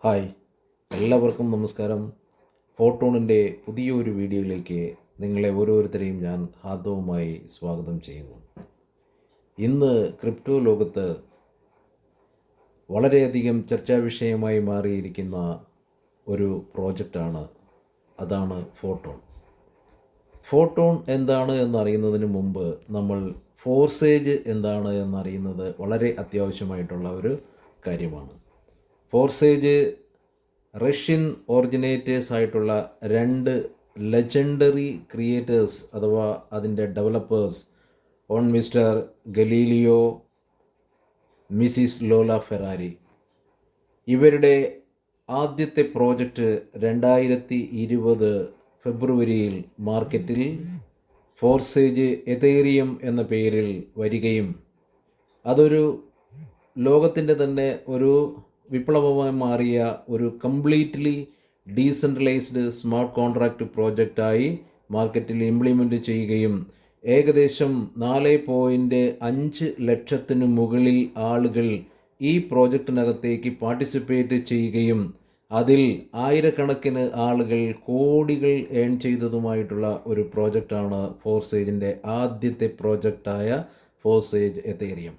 Hi, എല്ലാവർക്കും നമസ്കാരം. ഫോട്ടോണിൻ്റെ പുതിയൊരു വീഡിയോയിലേക്ക് നിങ്ങളെ ഓരോരുത്തരെയും ഞാൻ ഹാർദവമായി സ്വാഗതം ചെയ്യുന്നു. ഇന്ന് ക്രിപ്റ്റോ ലോകത്ത് വളരെയധികം ചർച്ചാ വിഷയമായി മാറിയിരിക്കുന്ന ഒരു പ്രോജക്റ്റാണ്, അതാണ് ഫോട്ടോൺ. ഫോട്ടോൺ എന്താണ് എന്നറിയുന്നതിന് മുമ്പ് നമ്മൾ ഫോർസേജ് എന്താണ് എന്നറിയുന്നത് വളരെ അത്യാവശ്യമായിട്ടുള്ള ഒരു കാര്യമാണ്. ഫോർസേജ് റഷ്യൻ ഒറിജിനേറ്റേഴ്സ് ആയിട്ടുള്ള രണ്ട് ലെജൻഡറി ക്രിയേറ്റേഴ്സ് അഥവാ അതിൻ്റെ ഡെവലപ്പേഴ്സ് മിസ്റ്റർ ഗലീലിയോ, മിസിസ് ലോല ഫെറാരി, ഇവരുടെ ആദ്യത്തെ പ്രോജക്റ്റ് 2020 ഫെബ്രുവരിയിൽ മാർക്കറ്റിൽ ഫോർസേജ് എതേറിയം എന്ന പേരിൽ വരികയും അതൊരു ലോകത്തിൻ്റെ തന്നെ ഒരു വിപ്ലവമായി മാറിയ ഒരു കംപ്ലീറ്റ്ലി ഡീസെൻട്രലൈസ്ഡ് സ്മാർട്ട് കോൺട്രാക്റ്റ് പ്രോജക്റ്റായി മാർക്കറ്റിൽ ഇംപ്ലിമെൻ്റ് ചെയ്യുകയും ഏകദേശം 4.5 ലക്ഷത്തിന് മുകളിൽ ആളുകൾ ഈ പ്രോജക്റ്റിനകത്തേക്ക് പാർട്ടിസിപ്പേറ്റ് ചെയ്യുകയും അതിൽ ആയിരക്കണക്കിന് ആളുകൾ കോടികൾ ഏൺ ചെയ്തതുമായിട്ടുള്ള ഒരു പ്രോജക്റ്റാണ് ഫോർസേജിൻ്റെ ആദ്യത്തെ പ്രോജക്റ്റായ ഫോർസേജ് എതേറിയം.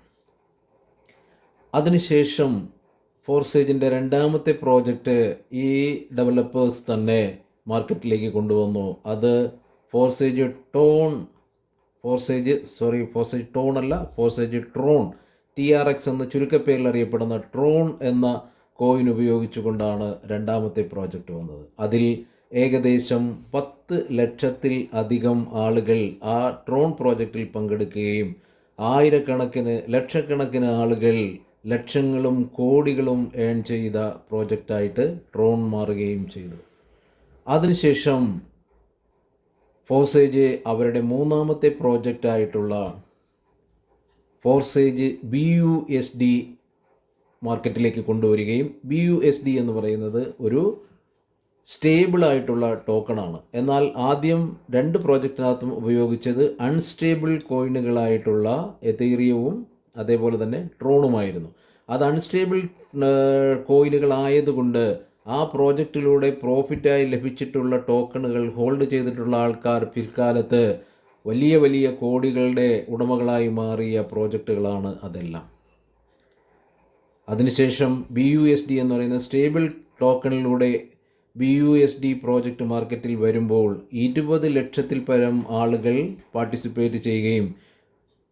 അതിനുശേഷം ഫോർസേജിൻ്റെ രണ്ടാമത്തെ പ്രോജക്റ്റ് ഈ ഡെവലപ്പേഴ്സ് തന്നെ മാർക്കറ്റിലേക്ക് കൊണ്ടുവന്നു. അത് ഫോർസേജ് ട്രോൺ TRX എന്ന് ചുരുക്കപ്പേരിൽ അറിയപ്പെടുന്ന ട്രോൺ എന്ന കോയിൻ ഉപയോഗിച്ചുകൊണ്ടാണ് രണ്ടാമത്തെ പ്രോജക്റ്റ് വന്നത്. അതിൽ ഏകദേശം 10 ലക്ഷത്തിൽ അധികം ആളുകൾ ആ ട്രോൺ പ്രോജക്റ്റിൽ പങ്കെടുക്കുകയും ലക്ഷക്കണക്കിന് ആളുകൾ ലക്ഷങ്ങളും കോടികളും ഏൺ ചെയ്ത പ്രോജക്റ്റായിട്ട് ട്രോൺ മാറുകയും ചെയ്തു. അതിനുശേഷം ഫോർസേജ് അവരുടെ മൂന്നാമത്തെ പ്രോജക്റ്റായിട്ടുള്ള ഫോർസേജ് BUSD മാർക്കറ്റിലേക്ക് കൊണ്ടുവരികയും BUSD എന്ന് പറയുന്നത് ഒരു സ്റ്റേബിളായിട്ടുള്ള ടോക്കണാണ്. എന്നാൽ ആദ്യം രണ്ട് പ്രോജക്റ്റിനകത്തും ഉപയോഗിച്ചത് അൺസ്റ്റേബിൾ കോയിനുകളായിട്ടുള്ള എതേറിയവും അതേപോലെ തന്നെ ട്രോണുമായിരുന്നു. അത് അൺസ്റ്റേബിൾ കോയിനുകളായതുകൊണ്ട് ആ പ്രോജക്റ്റിലൂടെ പ്രോഫിറ്റായി ലഭിച്ചിട്ടുള്ള ടോക്കണുകൾ ഹോൾഡ് ചെയ്തിട്ടുള്ള ആൾക്കാർ പിൽക്കാലത്ത് വലിയ വലിയ കോടികളുടെ ഉടമകളായി മാറിയ പ്രോജക്റ്റുകളാണ് അതെല്ലാം. അതിനുശേഷം BUSD എന്ന് പറയുന്ന സ്റ്റേബിൾ ടോക്കണിലൂടെ BUSD പ്രോജക്റ്റ് മാർക്കറ്റിൽ വരുമ്പോൾ 20 ലക്ഷത്തിൽ പരം ആളുകൾ പാർട്ടിസിപ്പേറ്റ് ചെയ്യുകയും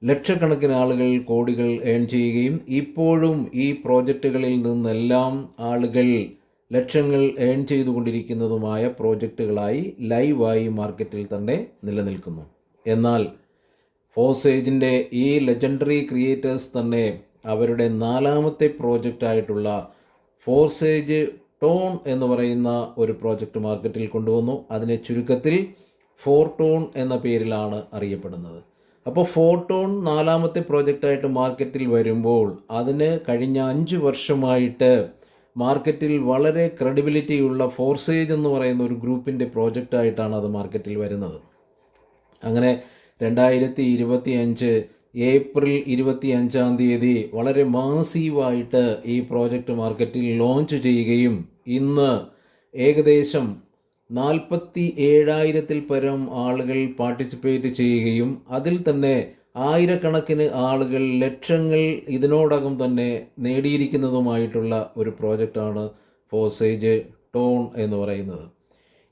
ലക്ഷക്കണക്കിന് ആളുകൾ കോടികൾ ഏൺ ചെയ്യുകയും ഇപ്പോഴും ഈ പ്രോജക്റ്റുകളിൽ നിന്നെല്ലാം ആളുകൾ ലക്ഷങ്ങൾ ഏൺ ചെയ്തുകൊണ്ടിരിക്കുന്നതുമായ പ്രോജക്റ്റുകളായി ലൈവായി മാർക്കറ്റിൽ തന്നെ നിലനിൽക്കുന്നു. എന്നാൽ ഫോർസേജിൻ്റെ ഈ ലെജൻഡറി ക്രിയേറ്റേഴ്സ് തന്നെ അവരുടെ നാലാമത്തെ പ്രോജക്റ്റായിട്ടുള്ള ഫോർസേജ് ടോൺ എന്ന് പറയുന്ന ഒരു പ്രോജക്റ്റ് മാർക്കറ്റിൽ കൊണ്ടുവന്നു. അതിനെ ചുരുക്കത്തിൽ ഫോർട്ടോൺ എന്ന പേരിലാണ് അറിയപ്പെടുന്നത്. അപ്പോൾ ഫോർട്ടോൺ നാലാമത്തെ പ്രോജക്റ്റായിട്ട് മാർക്കറ്റിൽ വരുമ്പോൾ അതിന് കഴിഞ്ഞ 5 വർഷമായിട്ട് മാർക്കറ്റിൽ വളരെ ക്രെഡിബിലിറ്റിയുള്ള ഫോർസേജ് എന്ന് പറയുന്ന ഒരു ഗ്രൂപ്പിൻ്റെ പ്രോജക്റ്റായിട്ടാണ് അത് മാർക്കറ്റിൽ വരുന്നത്. അങ്ങനെ 2025 ഏപ്രിൽ 25 വളരെ മാസീവായിട്ട് ഈ പ്രോജക്റ്റ് മാർക്കറ്റിൽ ലോഞ്ച് ചെയ്യുകയും ഇന്ന് ഏകദേശം 47,000-ൽ പരം ആളുകൾ പാർട്ടിസിപ്പേറ്റ് ചെയ്യുകയും അതിൽ തന്നെ ആയിരക്കണക്കിന് ആളുകൾ ലക്ഷങ്ങൾ ഇതിനോടകം തന്നെ നേടിയിരിക്കുന്നതുമായിട്ടുള്ള ഒരു പ്രോജക്റ്റാണ് ഫോർസേജ് ടോൺ എന്ന് പറയുന്നത്.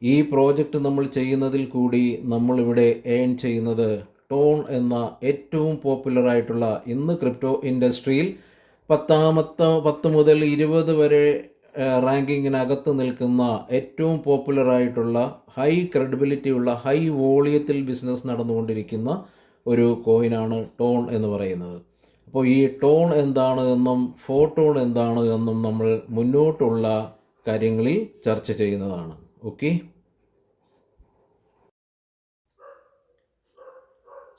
ഈ പ്രോജക്റ്റ് നമ്മൾ ചെയ്യുന്നതിൽ കൂടി നമ്മളിവിടെ ഏൺ ചെയ്യുന്നത് ടോൺ എന്ന ഏറ്റവും പോപ്പുലറായിട്ടുള്ള ഇന്ന് ക്രിപ്റ്റോ ഇൻഡസ്ട്രിയിൽ 10 മുതൽ 20 വരെ റാങ്കിങ്ങിനകത്ത് നിൽക്കുന്ന ഏറ്റവും പോപ്പുലറായിട്ടുള്ള ഹൈ ക്രെഡിബിലിറ്റി ഉള്ള ഹൈ വോളിയത്തിൽ ബിസിനസ് നടന്നുകൊണ്ടിരിക്കുന്ന ഒരു കോയിനാണ് ടോൺ എന്ന് പറയുന്നത്. അപ്പോൾ ഈ ടോൺ എന്താണ് എന്നും ഫോർട്ടോൺ എന്താണ് എന്നും നമ്മൾ മുന്നോട്ടുള്ള കാര്യങ്ങളിൽ ചർച്ച ചെയ്യുന്നതാണ്. ഓക്കെ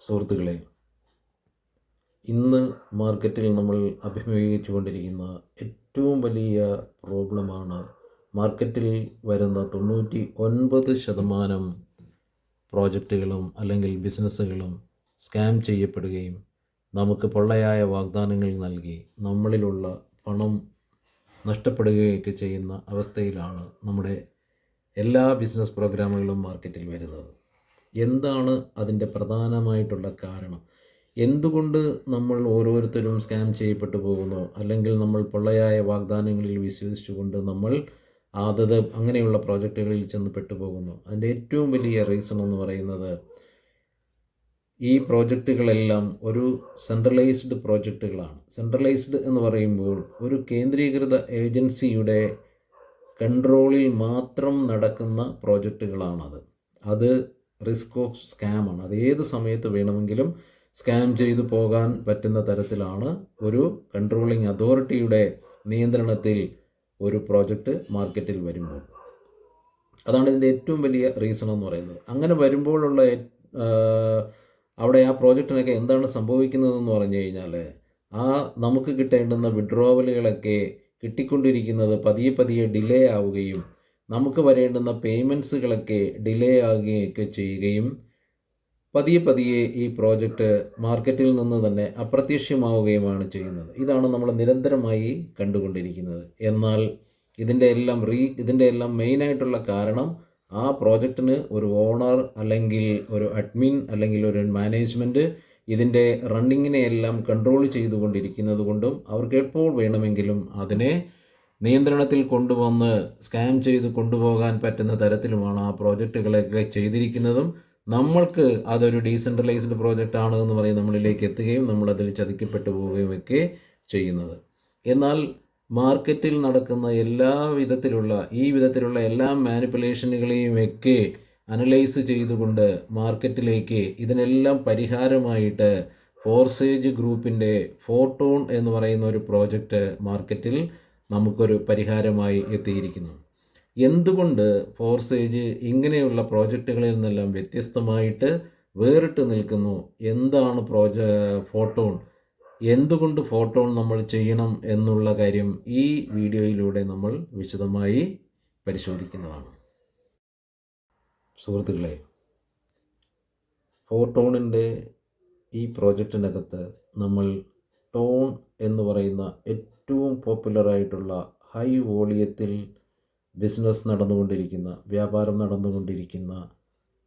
സുഹൃത്തുക്കളെ, ഇന്ന് മാർക്കറ്റിൽ നമ്മൾ അഭിമുഖീകരിച്ചു കൊണ്ടിരിക്കുന്ന ഏറ്റവും വലിയ പ്രോബ്ലമാണ് മാർക്കറ്റിൽ വരുന്ന 99% പ്രോജക്റ്റുകളും അല്ലെങ്കിൽ ബിസിനസ്സുകളും സ്കാം ചെയ്യപ്പെടുകയും നമുക്ക് പൊള്ളയായ വാഗ്ദാനങ്ങൾ നൽകി നമ്മളിലുള്ള പണം നഷ്ടപ്പെടുകയൊക്കെ ചെയ്യുന്ന അവസ്ഥയിലാണ് നമ്മുടെ എല്ലാ ബിസിനസ് പ്രോഗ്രാമുകളും മാർക്കറ്റിൽ വരുന്നത്. എന്താണ് അതിൻ്റെ പ്രധാനമായിട്ടുള്ള കാരണം? എന്തുകൊണ്ട് നമ്മൾ ഓരോരുത്തരും സ്കാം ചെയ്യപ്പെട്ടു പോകുന്നു, അല്ലെങ്കിൽ നമ്മൾ പൊള്ളയായ വാഗ്ദാനങ്ങളിൽ വിശ്വസിച്ചുകൊണ്ട് നമ്മൾ അങ്ങനെയുള്ള പ്രോജക്റ്റുകളിൽ ചെന്ന് പെട്ടുപോകുന്നു? അതിൻ്റെ ഏറ്റവും വലിയ റീസൺ എന്ന് പറയുന്നത്, ഈ പ്രോജക്റ്റുകളെല്ലാം ഒരു സെൻട്രലൈസ്ഡ് പ്രോജക്റ്റുകളാണ്. സെൻട്രലൈസ്ഡ് എന്ന് പറയുമ്പോൾ ഒരു കേന്ദ്രീകൃത ഏജൻസിയുടെ കൺട്രോളിൽ മാത്രം നടക്കുന്ന പ്രോജക്റ്റുകളാണത്. അത് റിസ്ക് ഓഫ് സ്കാമാണ്. അത് ഏത് സമയത്ത് വേണമെങ്കിലും സ്കാം ചെയ്തു പോകാൻ പറ്റുന്ന തരത്തിലാണ് ഒരു കൺട്രോളിംഗ് അതോറിറ്റിയുടെ നിയന്ത്രണത്തിൽ ഒരു പ്രോജക്റ്റ് മാർക്കറ്റിൽ വരുമ്പോൾ. അതാണ് ഇതിൻ്റെ ഏറ്റവും വലിയ റീസൺ എന്ന് പറയുന്നത്. അങ്ങനെ വരുമ്പോഴുള്ള അവിടെ ആ പ്രോജക്റ്റിനൊക്കെ എന്താണ് സംഭവിക്കുന്നതെന്ന് പറഞ്ഞു കഴിഞ്ഞാൽ, നമുക്ക് കിട്ടേണ്ടുന്ന വിഡ്രോവലുകളൊക്കെ കിട്ടിക്കൊണ്ടിരിക്കുന്നത് പതിയെ ഡിലേ ആവുകയും നമുക്ക് വരേണ്ടുന്ന പേയ്മെൻറ്റ്സുകളൊക്കെ ഡിലേ ആവുകയൊക്കെ ചെയ്യുകയും പതിയെ ഈ പ്രോജക്റ്റ് മാർക്കറ്റിൽ നിന്ന് തന്നെ അപ്രത്യക്ഷമാവുകയുമാണ് ചെയ്യുന്നത്. ഇതാണ് നമ്മൾ നിരന്തരമായി കണ്ടുകൊണ്ടിരിക്കുന്നത്. എന്നാൽ ഇതിൻ്റെ എല്ലാം മെയിനായിട്ടുള്ള കാരണം, ആ പ്രോജക്റ്റിന് ഒരു ഓണർ അല്ലെങ്കിൽ ഒരു അഡ്മിൻ അല്ലെങ്കിൽ ഒരു മാനേജ്മെൻറ്റ് ഇതിൻ്റെ റണ്ണിങ്ങിനെ എല്ലാം കൺട്രോൾ ചെയ്തുകൊണ്ടിരിക്കുന്നത് കൊണ്ടും അവർക്ക് എപ്പോൾ വേണമെങ്കിലും അതിനെ നിയന്ത്രണത്തിൽ കൊണ്ടുവന്ന് സ്കാം ചെയ്ത് കൊണ്ടുപോകാൻ പറ്റുന്ന തരത്തിലുമാണ് ആ പ്രോജക്റ്റുകളൊക്കെ ചെയ്തിരിക്കുന്നതും. നമ്മൾക്ക് അതൊരു ഡീസെൻട്രലൈസ്ഡ് പ്രോജക്റ്റാണ് എന്ന് പറയും നമ്മളിലേക്ക് എത്തുകയും നമ്മളതിൽ ചതിക്കപ്പെട്ടു പോവുകയും ഒക്കെ ചെയ്യുന്നത്. എന്നാൽ മാർക്കറ്റിൽ നടക്കുന്ന ഈ വിധത്തിലുള്ള എല്ലാ മാനിപ്പുലേഷനുകളെയും ഒക്കെ അനലൈസ് ചെയ്തുകൊണ്ട് മാർക്കറ്റിലേക്ക് ഇതിനെല്ലാം പരിഹാരമായിട്ട് ഫോർസേജ് ഗ്രൂപ്പിൻ്റെ ഫോർട്ടോൺ എന്ന് പറയുന്ന ഒരു പ്രോജക്റ്റ് മാർക്കറ്റിൽ നമുക്കൊരു പരിഹാരമായി എത്തിയിരിക്കുന്നു. എന്തുകൊണ്ട് ഫോർസേജ് ഇങ്ങനെയുള്ള പ്രോജക്റ്റുകളിൽ നിന്നെല്ലാം വ്യത്യസ്തമായിട്ട് വേറിട്ട് നിൽക്കുന്നു? എന്താണ് ഫോർട്ടോൺ? എന്തുകൊണ്ട് ഫോർട്ടോൺ നമ്മൾ ചെയ്യണം എന്നുള്ള കാര്യം ഈ വീഡിയോയിലൂടെ നമ്മൾ വിശദമായി പരിശോധിക്കുന്നതാണ്. സുഹൃത്തുക്കളെ, ഫോർട്ടോണിൻ്റെ ഈ പ്രോജക്റ്റിനകത്ത് നമ്മൾ ടോൺ എന്ന് പറയുന്ന ഏറ്റവും പോപ്പുലറായിട്ടുള്ള ഹൈ വോളിയത്തിൽ ബിസിനസ് നടന്നുകൊണ്ടിരിക്കുന്ന, വ്യാപാരം നടന്നുകൊണ്ടിരിക്കുന്ന,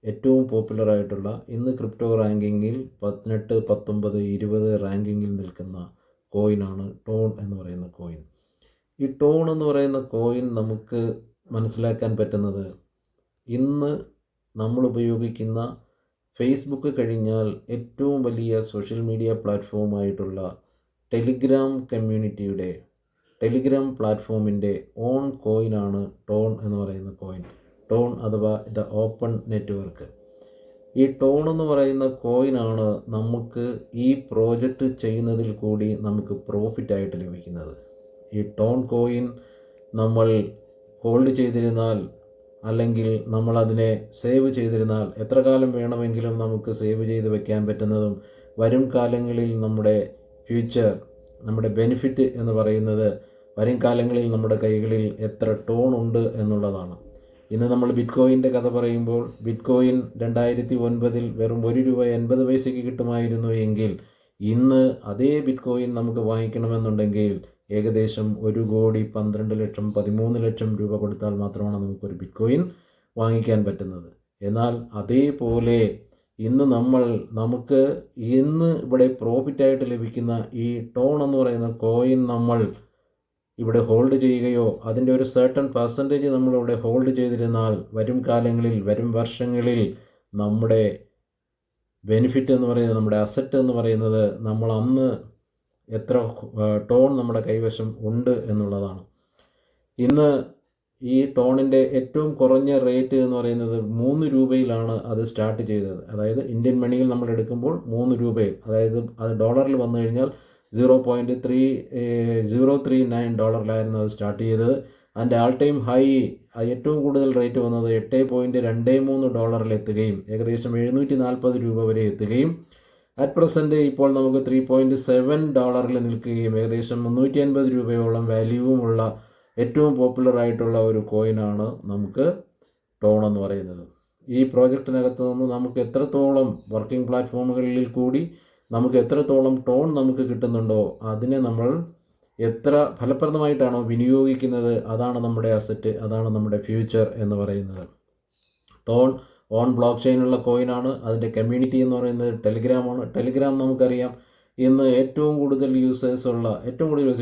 ഏറ്റവും പോപ്പുലറായിട്ടുള്ള, ഇന്ന് ക്രിപ്റ്റോ റാങ്കിങ്ങിൽ 18, 19, 20 റാങ്കിങ്ങിൽ നിൽക്കുന്ന കോയിനാണ് ടോൺ എന്ന് പറയുന്ന കോയിൻ. ഈ ടോൺ എന്ന് പറയുന്ന കോയിൻ നമുക്ക് മനസ്സിലാക്കാൻ പറ്റുന്നത്, ഇന്ന് നമ്മൾ ഉപയോഗിക്കുന്ന ഫേസ്ബുക്ക് കഴിഞ്ഞാൽ ഏറ്റവും വലിയ സോഷ്യൽ മീഡിയ പ്ലാറ്റ്ഫോമായിട്ടുള്ള ടെലിഗ്രാം പ്ലാറ്റ്ഫോമിൻ്റെ ഓൺ കോയിനാണ് ടോൺ എന്ന് പറയുന്ന കോയിൻ. ടോൺ അഥവാ ദ ഓപ്പൺ നെറ്റ്വർക്ക്. ഈ ടോൺ എന്ന് പറയുന്ന കോയിനാണ് നമുക്ക് ഈ പ്രോജക്റ്റ് ചെയ്യുന്നതിൽ കൂടി നമുക്ക് പ്രോഫിറ്റായിട്ട് ലഭിക്കുന്നത്. ഈ ടോൺ കോയിൻ നമ്മൾ ഹോൾഡ് ചെയ്തിരുന്നാൽ, അല്ലെങ്കിൽ നമ്മളതിനെ സേവ് ചെയ്തിരുന്നാൽ, എത്ര കാലം വേണമെങ്കിലും നമുക്ക് സേവ് ചെയ്ത് വെക്കാൻ പറ്റുന്നതും, വരും കാലങ്ങളിൽ നമ്മുടെ ഫ്യൂച്ചർ, നമ്മുടെ ബെനിഫിറ്റ് എന്ന് പറയുന്നത് വരും കാലങ്ങളിൽ നമ്മുടെ കൈകളിൽ എത്ര ടോൺ ഉണ്ട് എന്നുള്ളതാണ്. ഇന്ന് നമ്മൾ ബിറ്റ്കോയിൻ്റെ കഥ പറയുമ്പോൾ, ബിറ്റ്കോയിൻ 2009 വെറും ₹1.80 കിട്ടുമായിരുന്നു എങ്കിൽ, ഇന്ന് അതേ ബിറ്റ്കോയിൻ നമുക്ക് വാങ്ങിക്കണമെന്നുണ്ടെങ്കിൽ ഏകദേശം 1,12,00,000 13 ലക്ഷം രൂപ കൊടുത്താൽ മാത്രമാണ് നമുക്കൊരു ബിറ്റ്കോയിൻ വാങ്ങിക്കാൻ പറ്റുന്നത്. എന്നാൽ അതേപോലെ നമുക്ക് ഇവിടെ പ്രോഫിറ്റായിട്ട് ലഭിക്കുന്ന ഈ ടോൺ എന്ന് പറയുന്ന കോയിൻ നമ്മൾ ഇവിടെ ഹോൾഡ് ചെയ്യുകയോ, അതിൻ്റെ ഒരു സർട്ടൺ പെർസെൻറ്റേജ് നമ്മളിവിടെ ഹോൾഡ് ചെയ്തിരുന്നാൽ, വരും കാലങ്ങളിൽ, വരും വർഷങ്ങളിൽ നമ്മുടെ ബെനിഫിറ്റ് എന്ന് പറയുന്നത്, നമ്മുടെ അസറ്റ് എന്ന് പറയുന്നത്, നമ്മൾ അന്ന് എത്ര ടോൺ നമ്മുടെ കൈവശം ഉണ്ട് എന്നുള്ളതാണ്. ഇന്ന് ഈ ടോണിൻ്റെ ഏറ്റവും കുറഞ്ഞ റേറ്റ് എന്ന് പറയുന്നത് 3 രൂപയിലാണ് അത് സ്റ്റാർട്ട് ചെയ്തത്. അതായത് ഇന്ത്യൻ മണിയിൽ നമ്മൾ എടുക്കുമ്പോൾ 3 രൂപയിൽ, അതായത് അത് ഡോളറിൽ വന്നു കഴിഞ്ഞാൽ $0.039 അത് സ്റ്റാർട്ട് ചെയ്തത്. അതിൻ്റെ ആൾ ടൈം ഹൈ, ഏറ്റവും കൂടുതൽ റേറ്റ് വന്നത് $8.23 എത്തുകയും ഏകദേശം $740 വരെ എത്തുകയും, അറ്റ് പ്രസൻറ്റ് ഇപ്പോൾ നമുക്ക് $3.7 നിൽക്കുകയും ഏകദേശം $350 വാല്യൂവുമുള്ള ഏറ്റവും പോപ്പുലറായിട്ടുള്ള ഒരു കോയിനാണ് നമുക്ക് ടോൺ എന്ന് പറയുന്നത്. ഈ പ്രോജക്റ്റിനകത്ത് നിന്ന് നമുക്ക് എത്രത്തോളം വർക്കിംഗ് പ്ലാറ്റ്ഫോമുകളിൽ കൂടി നമുക്ക് എത്രത്തോളം ടോൺ നമുക്ക് കിട്ടുന്നുണ്ടോ അതിനെ നമ്മൾ എത്ര ഫലപ്രദമായിട്ടാണോ വിനിയോഗിക്കുന്നത് അതാണ് നമ്മുടെ അസറ്റ്, അതാണ് നമ്മുടെ ഫ്യൂച്ചർ എന്ന് പറയുന്നത്. ടോൺ ഓൺ ബ്ലോക്ക് ചെയിനുള്ള കോയിനാണ്. അതിൻ്റെ കമ്മ്യൂണിറ്റി എന്ന് പറയുന്നത് ടെലിഗ്രാമാണ്. ടെലിഗ്രാം നമുക്കറിയാം ഇന്ന് ഏറ്റവും കൂടുതൽ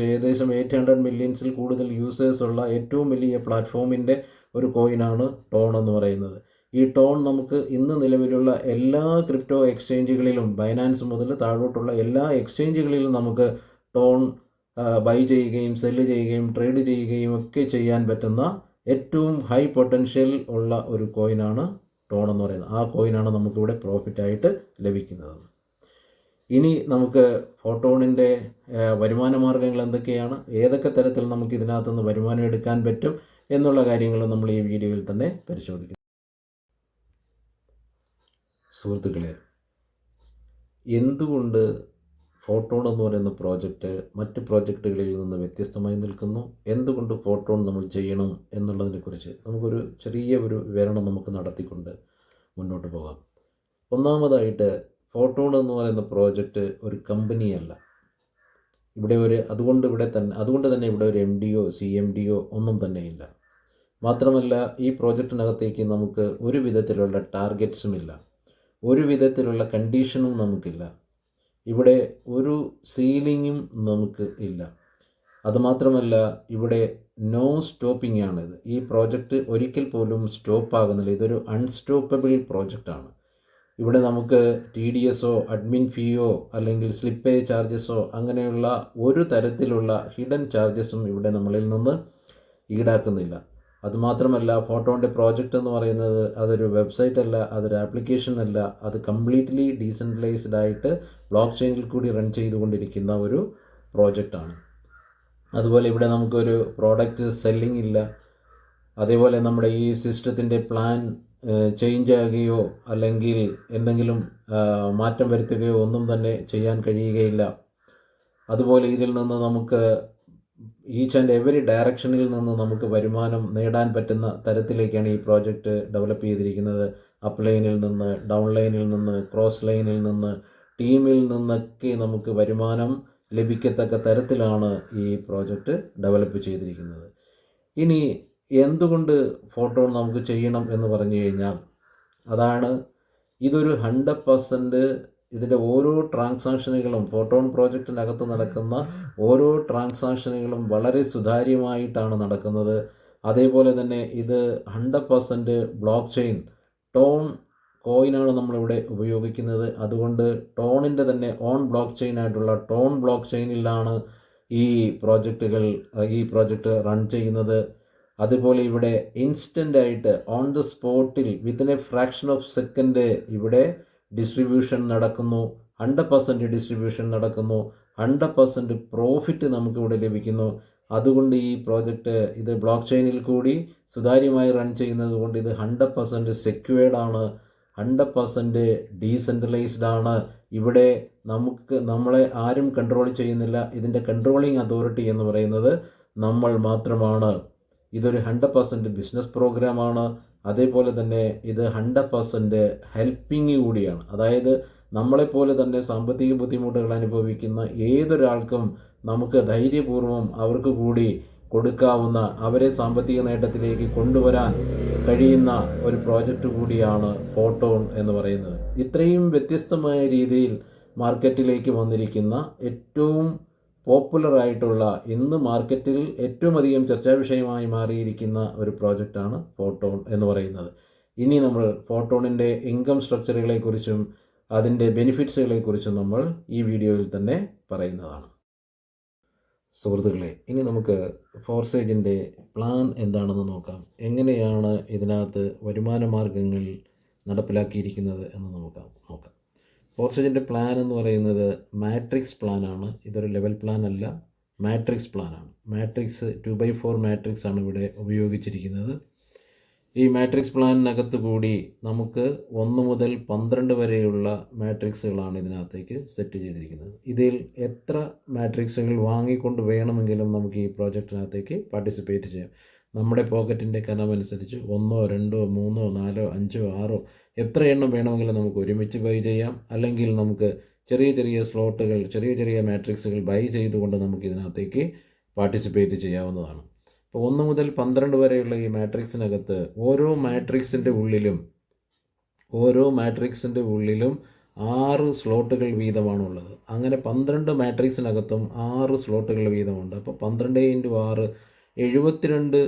ഏകദേശം 800 മില്യൺസിൽ കൂടുതൽ യൂസേഴ്സുള്ള ഏറ്റവും വലിയ പ്ലാറ്റ്ഫോമിൻ്റെ ഒരു കോയിനാണ് ടോൺ എന്ന് പറയുന്നത്. ഈ ടോൺ നമുക്ക് ഇന്ന് നിലവിലുള്ള എല്ലാ ക്രിപ്റ്റോ എക്സ്ചേഞ്ചുകളിലും, ബൈനാൻസ് മുതൽ താഴോട്ടുള്ള എല്ലാ എക്സ്ചേഞ്ചുകളിലും നമുക്ക് ടോൺ ബൈ ചെയ്യുകയും സെല്ല് ചെയ്യുകയും ട്രേഡ് ചെയ്യുകയും ഒക്കെ ചെയ്യാൻ പറ്റുന്ന ഏറ്റവും ഹൈ പൊട്ടൻഷ്യൽ ഉള്ള ഒരു കോയിനാണ് ടോൺ എന്ന് പറയുന്നത്. ആ കോയിനാണ് നമുക്കിവിടെ പ്രോഫിറ്റായിട്ട് ലഭിക്കുന്നത്. ഇനി നമുക്ക് ഫോട്ടോണിൻ്റെ വരുമാന മാർഗ്ഗങ്ങൾ എന്തൊക്കെയാണ്, ഏതൊക്കെ തരത്തിൽ നമുക്ക് ഇതിനകത്തുനിന്ന് വരുമാനം എടുക്കാൻ പറ്റും എന്നുള്ള കാര്യങ്ങൾ നമ്മൾ ഈ വീഡിയോയിൽ തന്നെ പരിശോധിക്കും. സുഹൃത്തുക്കളെ, എന്തുകൊണ്ട് ഫോട്ടോൺ എന്ന് പറയുന്ന പ്രോജക്റ്റ് മറ്റ് പ്രോജക്റ്റുകളിൽ നിന്ന് വ്യത്യസ്തമായി നിൽക്കുന്നു, എന്തുകൊണ്ട് ഫോട്ടോൺ നമ്മൾ ചെയ്യണം എന്നുള്ളതിനെക്കുറിച്ച് നമുക്കൊരു ചെറിയ ഒരു വിവരണം നമുക്ക് നടത്തിക്കൊണ്ട് മുന്നോട്ട് പോകാം. ഒന്നാമതായിട്ട്, ഫോട്ടോൺ എന്ന് പറയുന്ന പ്രോജക്റ്റ് ഒരു കമ്പനിയല്ല. അതുകൊണ്ട് തന്നെ ഇവിടെ ഒരു MDO CMDO ഒന്നും തന്നെയില്ല. മാത്രമല്ല, ഈ പ്രോജക്റ്റിനകത്തേക്ക് നമുക്ക് ഒരു വിധത്തിലുള്ള ടാർഗറ്റ്സുമില്ല, ഒരു വിധത്തിലുള്ള കണ്ടീഷനും നമുക്കില്ല. ഇവിടെ ഒരു സീലിങ്ങും നമുക്ക് ഇല്ല. അതുമാത്രമല്ല, ഇവിടെ നോ സ്റ്റോപ്പിംഗ് ആണിത്. ഈ പ്രോജക്റ്റ് ഒരിക്കൽ പോലും സ്റ്റോപ്പാകുന്നില്ല. ഇതൊരു അൺസ്റ്റോപ്പബിൾ പ്രോജക്റ്റാണ്. ഇവിടെ നമുക്ക് TDSO, അഡ്മിൻ ഫീയോ അല്ലെങ്കിൽ സ്ലിപ്പേജ് ചാർജസോ അങ്ങനെയുള്ള ഒരു തരത്തിലുള്ള ഹിഡൻ ചാർജസും ഇവിടെ നമ്മളിൽ നിന്ന് ഈടാക്കുന്നില്ല. അതുമാത്രമല്ല, ഫോട്ടോണിൻ്റെ പ്രോജക്റ്റ് എന്ന് പറയുന്നത് അതൊരു വെബ്സൈറ്റ് അല്ല, അതൊരു ആപ്ലിക്കേഷൻ അല്ല, അത് കംപ്ലീറ്റ്ലി ഡീസെൻട്രലൈസ്ഡ് ആയിട്ട് ബ്ലോക്ക് ചെയിനിൽ കൂടി റൺ ചെയ്തുകൊണ്ടിരിക്കുന്ന ഒരു പ്രോജക്റ്റാണ്. അതുപോലെ ഇവിടെ നമുക്കൊരു പ്രോഡക്റ്റ് സെല്ലിംഗ് ഇല്ല. അതേപോലെ നമ്മുടെ ഈ സിസ്റ്റത്തിൻ്റെ പ്ലാൻ ചേഞ്ച് ആകുകയോ അല്ലെങ്കിൽ എന്തെങ്കിലും മാറ്റം വരുത്തുകയോ ഒന്നും തന്നെ ചെയ്യാൻ കഴിയുകയില്ല. അതുപോലെ ഇതിൽ നിന്ന് നമുക്ക് ഈച്ച് ആൻഡ് എവറി ഡയറക്ഷനിൽ നിന്ന് നമുക്ക് വരുമാനം നേടാൻ പറ്റുന്ന തരത്തിലേക്കാണ് ഈ പ്രോജക്റ്റ് ഡെവലപ്പ് ചെയ്തിരിക്കുന്നത്. അപ്പ് ലൈനിൽ നിന്ന്, ഡൗൺ ലൈനിൽ നിന്ന്, ക്രോസ് ലൈനിൽ നിന്ന്, ടീമിൽ നിന്നൊക്കെ നമുക്ക് വരുമാനം ലഭിക്കത്തക്ക തരത്തിലാണ് ഈ പ്രോജക്റ്റ് ഡെവലപ്പ് ചെയ്തിരിക്കുന്നത്. ഇനി എന്തുകൊണ്ട് ഫോട്ടോൺ നമുക്ക് ചെയ്യണം എന്ന് പറഞ്ഞു കഴിഞ്ഞാൽ, ഇതൊരു 100% ഇതിൻ്റെ ഓരോ ട്രാൻസാക്ഷനുകളും, ഫോട്ടോൺ പ്രോജക്റ്റിനകത്ത് നടക്കുന്ന ഓരോ ട്രാൻസാക്ഷനുകളും വളരെ സുതാര്യമായിട്ടാണ് നടക്കുന്നത്. അതേപോലെ തന്നെ ഇത് 100% ബ്ലോക്ക് ചെയിൻ ടോൺ കോയിനാണ് നമ്മളിവിടെ ഉപയോഗിക്കുന്നത്. അതുകൊണ്ട് ടോണിൻ്റെ തന്നെ ഓൺ ബ്ലോക്ക് ചെയിൻ ആയിട്ടുള്ള ടോൺ ബ്ലോക്ക് ചെയിനിലാണ് ഈ പ്രോജക്റ്റ് റൺ ചെയ്യുന്നത്. അതുപോലെ ഇവിടെ ഇൻസ്റ്റൻ്റായിട്ട് ഓൺ ദ സ്പോട്ടിൽ within A fraction of second ഇവിടെ ഡിസ്ട്രിബ്യൂഷൻ നടക്കുന്നു. 100% ഡിസ്ട്രിബ്യൂഷൻ നടക്കുന്നു. 100% പ്രോഫിറ്റ് നമുക്കിവിടെ ലഭിക്കുന്നു. അതുകൊണ്ട് ഈ പ്രോജക്റ്റ് ഇത് ബ്ലോക്ക് ചെയിനിൽ കൂടി സുതാര്യമായി റൺ ചെയ്യുന്നത് കൊണ്ട് ഇത് 100% സെക്യൂർഡ് ആണ്, 100% ഡീസെൻട്രലൈസ്ഡ് ആണ്. ഇവിടെ നമ്മളെ ആരും കൺട്രോൾ ചെയ്യുന്നില്ല. ഇതിൻ്റെ കൺട്രോളിങ് അതോറിറ്റി എന്ന് പറയുന്നത് നമ്മൾ മാത്രമാണ്. ഇതൊരു 100% ബിസിനസ് പ്രോഗ്രാമാണ്. അതേപോലെ തന്നെ ഇത് 100% ഹെൽപ്പിംഗ് കൂടിയാണ്. അതായത് നമ്മളെപ്പോലെ തന്നെ സാമ്പത്തിക ബുദ്ധിമുട്ടുകൾ അനുഭവിക്കുന്ന ഏതൊരാൾക്കും നമുക്ക് ധൈര്യപൂർവ്വം അവർക്ക് കൂടി കൊടുക്കാവുന്ന, അവരെ സാമ്പത്തിക നേട്ടത്തിലേക്ക് കൊണ്ടുവരാൻ കഴിയുന്ന ഒരു പ്രോജക്റ്റ് കൂടിയാണ് ഫോട്ടോൺ എന്ന് പറയുന്നത്. ഇത്രയും വ്യത്യസ്തമായ രീതിയിൽ മാർക്കറ്റിലേക്ക് വന്നിരിക്കുന്ന ഏറ്റവും പോപ്പുലറായിട്ടുള്ള, ഇന്ന് മാർക്കറ്റിൽ ഏറ്റവും അധികം ചർച്ചാ വിഷയമായി മാറിയിരിക്കുന്ന ഒരു പ്രോജക്റ്റാണ് ഫോട്ടോൺ എന്ന് പറയുന്നത്. ഇനി നമ്മൾ ഫോട്ടോണിൻ്റെ ഇൻകം സ്ട്രക്ചറുകളെക്കുറിച്ചും അതിൻ്റെ ബെനിഫിറ്റ്സുകളെക്കുറിച്ചും നമ്മൾ ഈ വീഡിയോയിൽ തന്നെ പറയുന്നതാണ്. സുഹൃത്തുക്കളെ, ഇനി നമുക്ക് ഫോർസേജിൻ്റെ പ്ലാൻ എന്താണെന്ന് നോക്കാം. എങ്ങനെയാണ് ഇതിനകത്ത് വരുമാന മാർഗ്ഗങ്ങൾ നടപ്പിലാക്കിയിരിക്കുന്നത് എന്ന് നോക്കാം. ഫോർസേജിൻ്റെ പ്ലാൻ എന്ന് പറയുന്നത് മാട്രിക്സ് പ്ലാനാണ്. ഇതൊരു ലെവൽ പ്ലാൻ അല്ല, മാട്രിക്സ് പ്ലാനാണ്. മാട്രിക്സ് 2/4 മാട്രിക്സ് ആണ് ഇവിടെ ഉപയോഗിച്ചിരിക്കുന്നത്. ഈ മാട്രിക്സ് പ്ലാനിനകത്ത് കൂടി നമുക്ക് 1 മുതൽ 12 വരെയുള്ള മാട്രിക്സുകളാണ് ഇതിനകത്തേക്ക് സെറ്റ് ചെയ്തിരിക്കുന്നത്. ഇതിൽ എത്ര മാട്രിക്സുകൾ വാങ്ങിക്കൊണ്ട് വേണമെങ്കിലും നമുക്ക് ഈ പ്രോജക്റ്റിനകത്തേക്ക് പാർട്ടിസിപ്പേറ്റ് ചെയ്യാം. നമ്മുടെ പോക്കറ്റിൻ്റെ കനമനുസരിച്ച് 1, 2, 3, 4, 5, 6 എത്ര എണ്ണം വേണമെങ്കിലും നമുക്ക് ഒരുമിച്ച് ബൈ ചെയ്യാം. അല്ലെങ്കിൽ നമുക്ക് ചെറിയ ചെറിയ സ്ലോട്ടുകൾ, ചെറിയ ചെറിയ മാട്രിക്സുകൾ ബൈ ചെയ്തുകൊണ്ട് നമുക്ക് ഇതിനകത്തേക്ക് പാർട്ടിസിപ്പേറ്റ് ചെയ്യാവുന്നതാണ്. അപ്പോൾ 1 മുതൽ 12 വരെയുള്ള ഈ മാട്രിക്സിനകത്ത് ഓരോ മാട്രിക്സിൻ്റെ ഉള്ളിലും 6 സ്ലോട്ടുകൾ വീതമാണുള്ളത്. അങ്ങനെ 12 മാട്രിക്സിനകത്തും 6 സ്ലോട്ടുകൾ വീതമുണ്ട്. അപ്പോൾ 12 × 6 72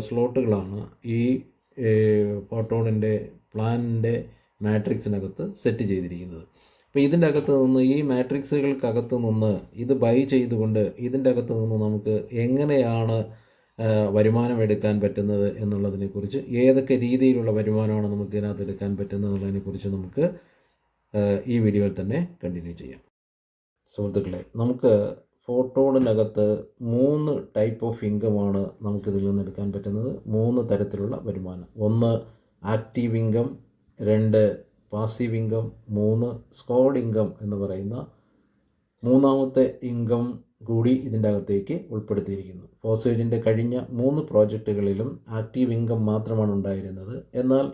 സ്ലോട്ടുകളാണ് ഈ ഫോട്ടോണിൻ്റെ പ്ലാനിൻ്റെ മാട്രിക്സിനകത്ത് സെറ്റ് ചെയ്തിരിക്കുന്നത്. അപ്പോൾ ഇതിൻ്റെ അകത്ത് നിന്ന്, ഈ മാട്രിക്സുകൾക്കകത്ത് നിന്ന് ഇത് ബൈ ചെയ്തുകൊണ്ട് ഇതിൻ്റെ അകത്ത് നിന്ന് നമുക്ക് എങ്ങനെയാണ് വരുമാനം എടുക്കാൻ പറ്റുന്നത് എന്നുള്ളതിനെക്കുറിച്ച്, ഏതൊക്കെ രീതിയിലുള്ള വരുമാനമാണ് നമുക്ക് ഇതിനകത്ത് എടുക്കാൻ പറ്റുന്നത് എന്നുള്ളതിനെക്കുറിച്ച് നമുക്ക് ഈ വീഡിയോയിൽ തന്നെ കണ്ടിന്യൂ ചെയ്യാം. സുഹൃത്തുക്കളെ, നമുക്ക് ഫോട്ടോണിനകത്ത് 3 ടൈപ്പ് ഓഫ് ഇൻകമാണ് നമുക്കിതിൽ നിന്ന് എടുക്കാൻ പറ്റുന്നത്. 3 തരത്തിലുള്ള വരുമാനം. 1 active income, 2 passive income, 3 scored income എന്ന് പറയുന്ന മൂന്നാമത്തെ ഇൻകം കൂടി ഇതിൻ്റെ അകത്തേക്ക് ഉൾപ്പെടുത്തിയിരിക്കുന്നു. ഫോസേജിൻ്റെ കഴിഞ്ഞ 3 പ്രോജക്റ്റുകളിലും ആക്റ്റീവ് ഇൻകം മാത്രമാണ് ഉണ്ടായിരുന്നത്. എന്നാൽ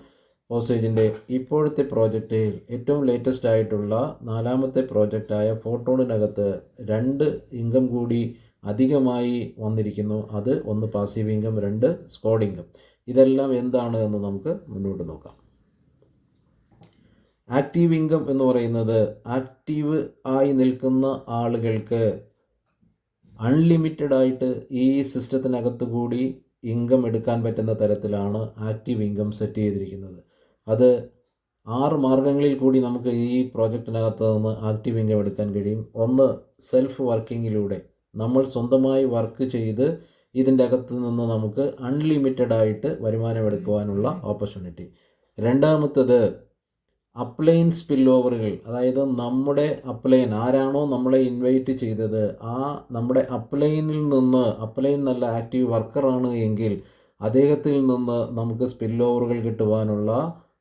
ഫോസേജിൻ്റെ ഇപ്പോഴത്തെ പ്രോജക്റ്റിൽ ഏറ്റവും ലേറ്റസ്റ്റ് ആയിട്ടുള്ള 4ാമത്തെ പ്രോജക്റ്റായ ഫോട്ടോണിനകത്ത് 2 ഇൻകം കൂടി അധികമായി വന്നിരിക്കുന്നു. അത് 1 പാസീവ് ഇൻകം, 2 സ്കോർഡ് ഇൻകം. ഇതെല്ലാം എന്താണ് എന്ന് നമുക്ക് മുന്നോട്ട് നോക്കാം. ആക്റ്റീവ് ഇൻകം എന്ന് പറയുന്നത് ആക്റ്റീവ് ആയി നിൽക്കുന്ന ആളുകൾക്ക് അൺലിമിറ്റഡ് ആയിട്ട് ഈ സിസ്റ്റത്തിനകത്ത് കൂടി ഇൻകം എടുക്കാൻ പറ്റുന്ന തരത്തിലാണ് ആക്റ്റീവ് ഇൻകം സെറ്റ് ചെയ്തിരിക്കുന്നത്. അത് 6 മാർഗങ്ങളിൽ കൂടി നമുക്ക് ഈ പ്രോജക്റ്റിനകത്ത് നിന്ന് ആക്റ്റീവ് ഇൻകം എടുക്കാൻ കഴിയും. 1 സെൽഫ് വർക്കിങ്ങിലൂടെ, നമ്മൾ സ്വന്തമായി വർക്ക് ചെയ്ത് ഇതിൻ്റെ അകത്ത് നിന്ന് നമുക്ക് അൺലിമിറ്റഡ് ആയിട്ട് വരുമാനം എടുക്കുവാനുള്ള ഓപ്പർച്യൂണിറ്റി. 2ാമത്തത് അപ്ലൈൻ സ്പിൽ ഓവറുകൾ. അതായത് നമ്മുടെ അപ്ലൈൻ ആരാണോ നമ്മളെ ഇൻവൈറ്റ് ചെയ്തത്, ആ നമ്മുടെ അപ്ലൈനിൽ നിന്ന്, അപ്ലൈൻ നല്ല ആക്റ്റീവ് വർക്കറാണ് എങ്കിൽ അദ്ദേഹത്തിൽ നിന്ന് നമുക്ക് സ്പിൽ ഓവറുകൾ കിട്ടുവാനുള്ള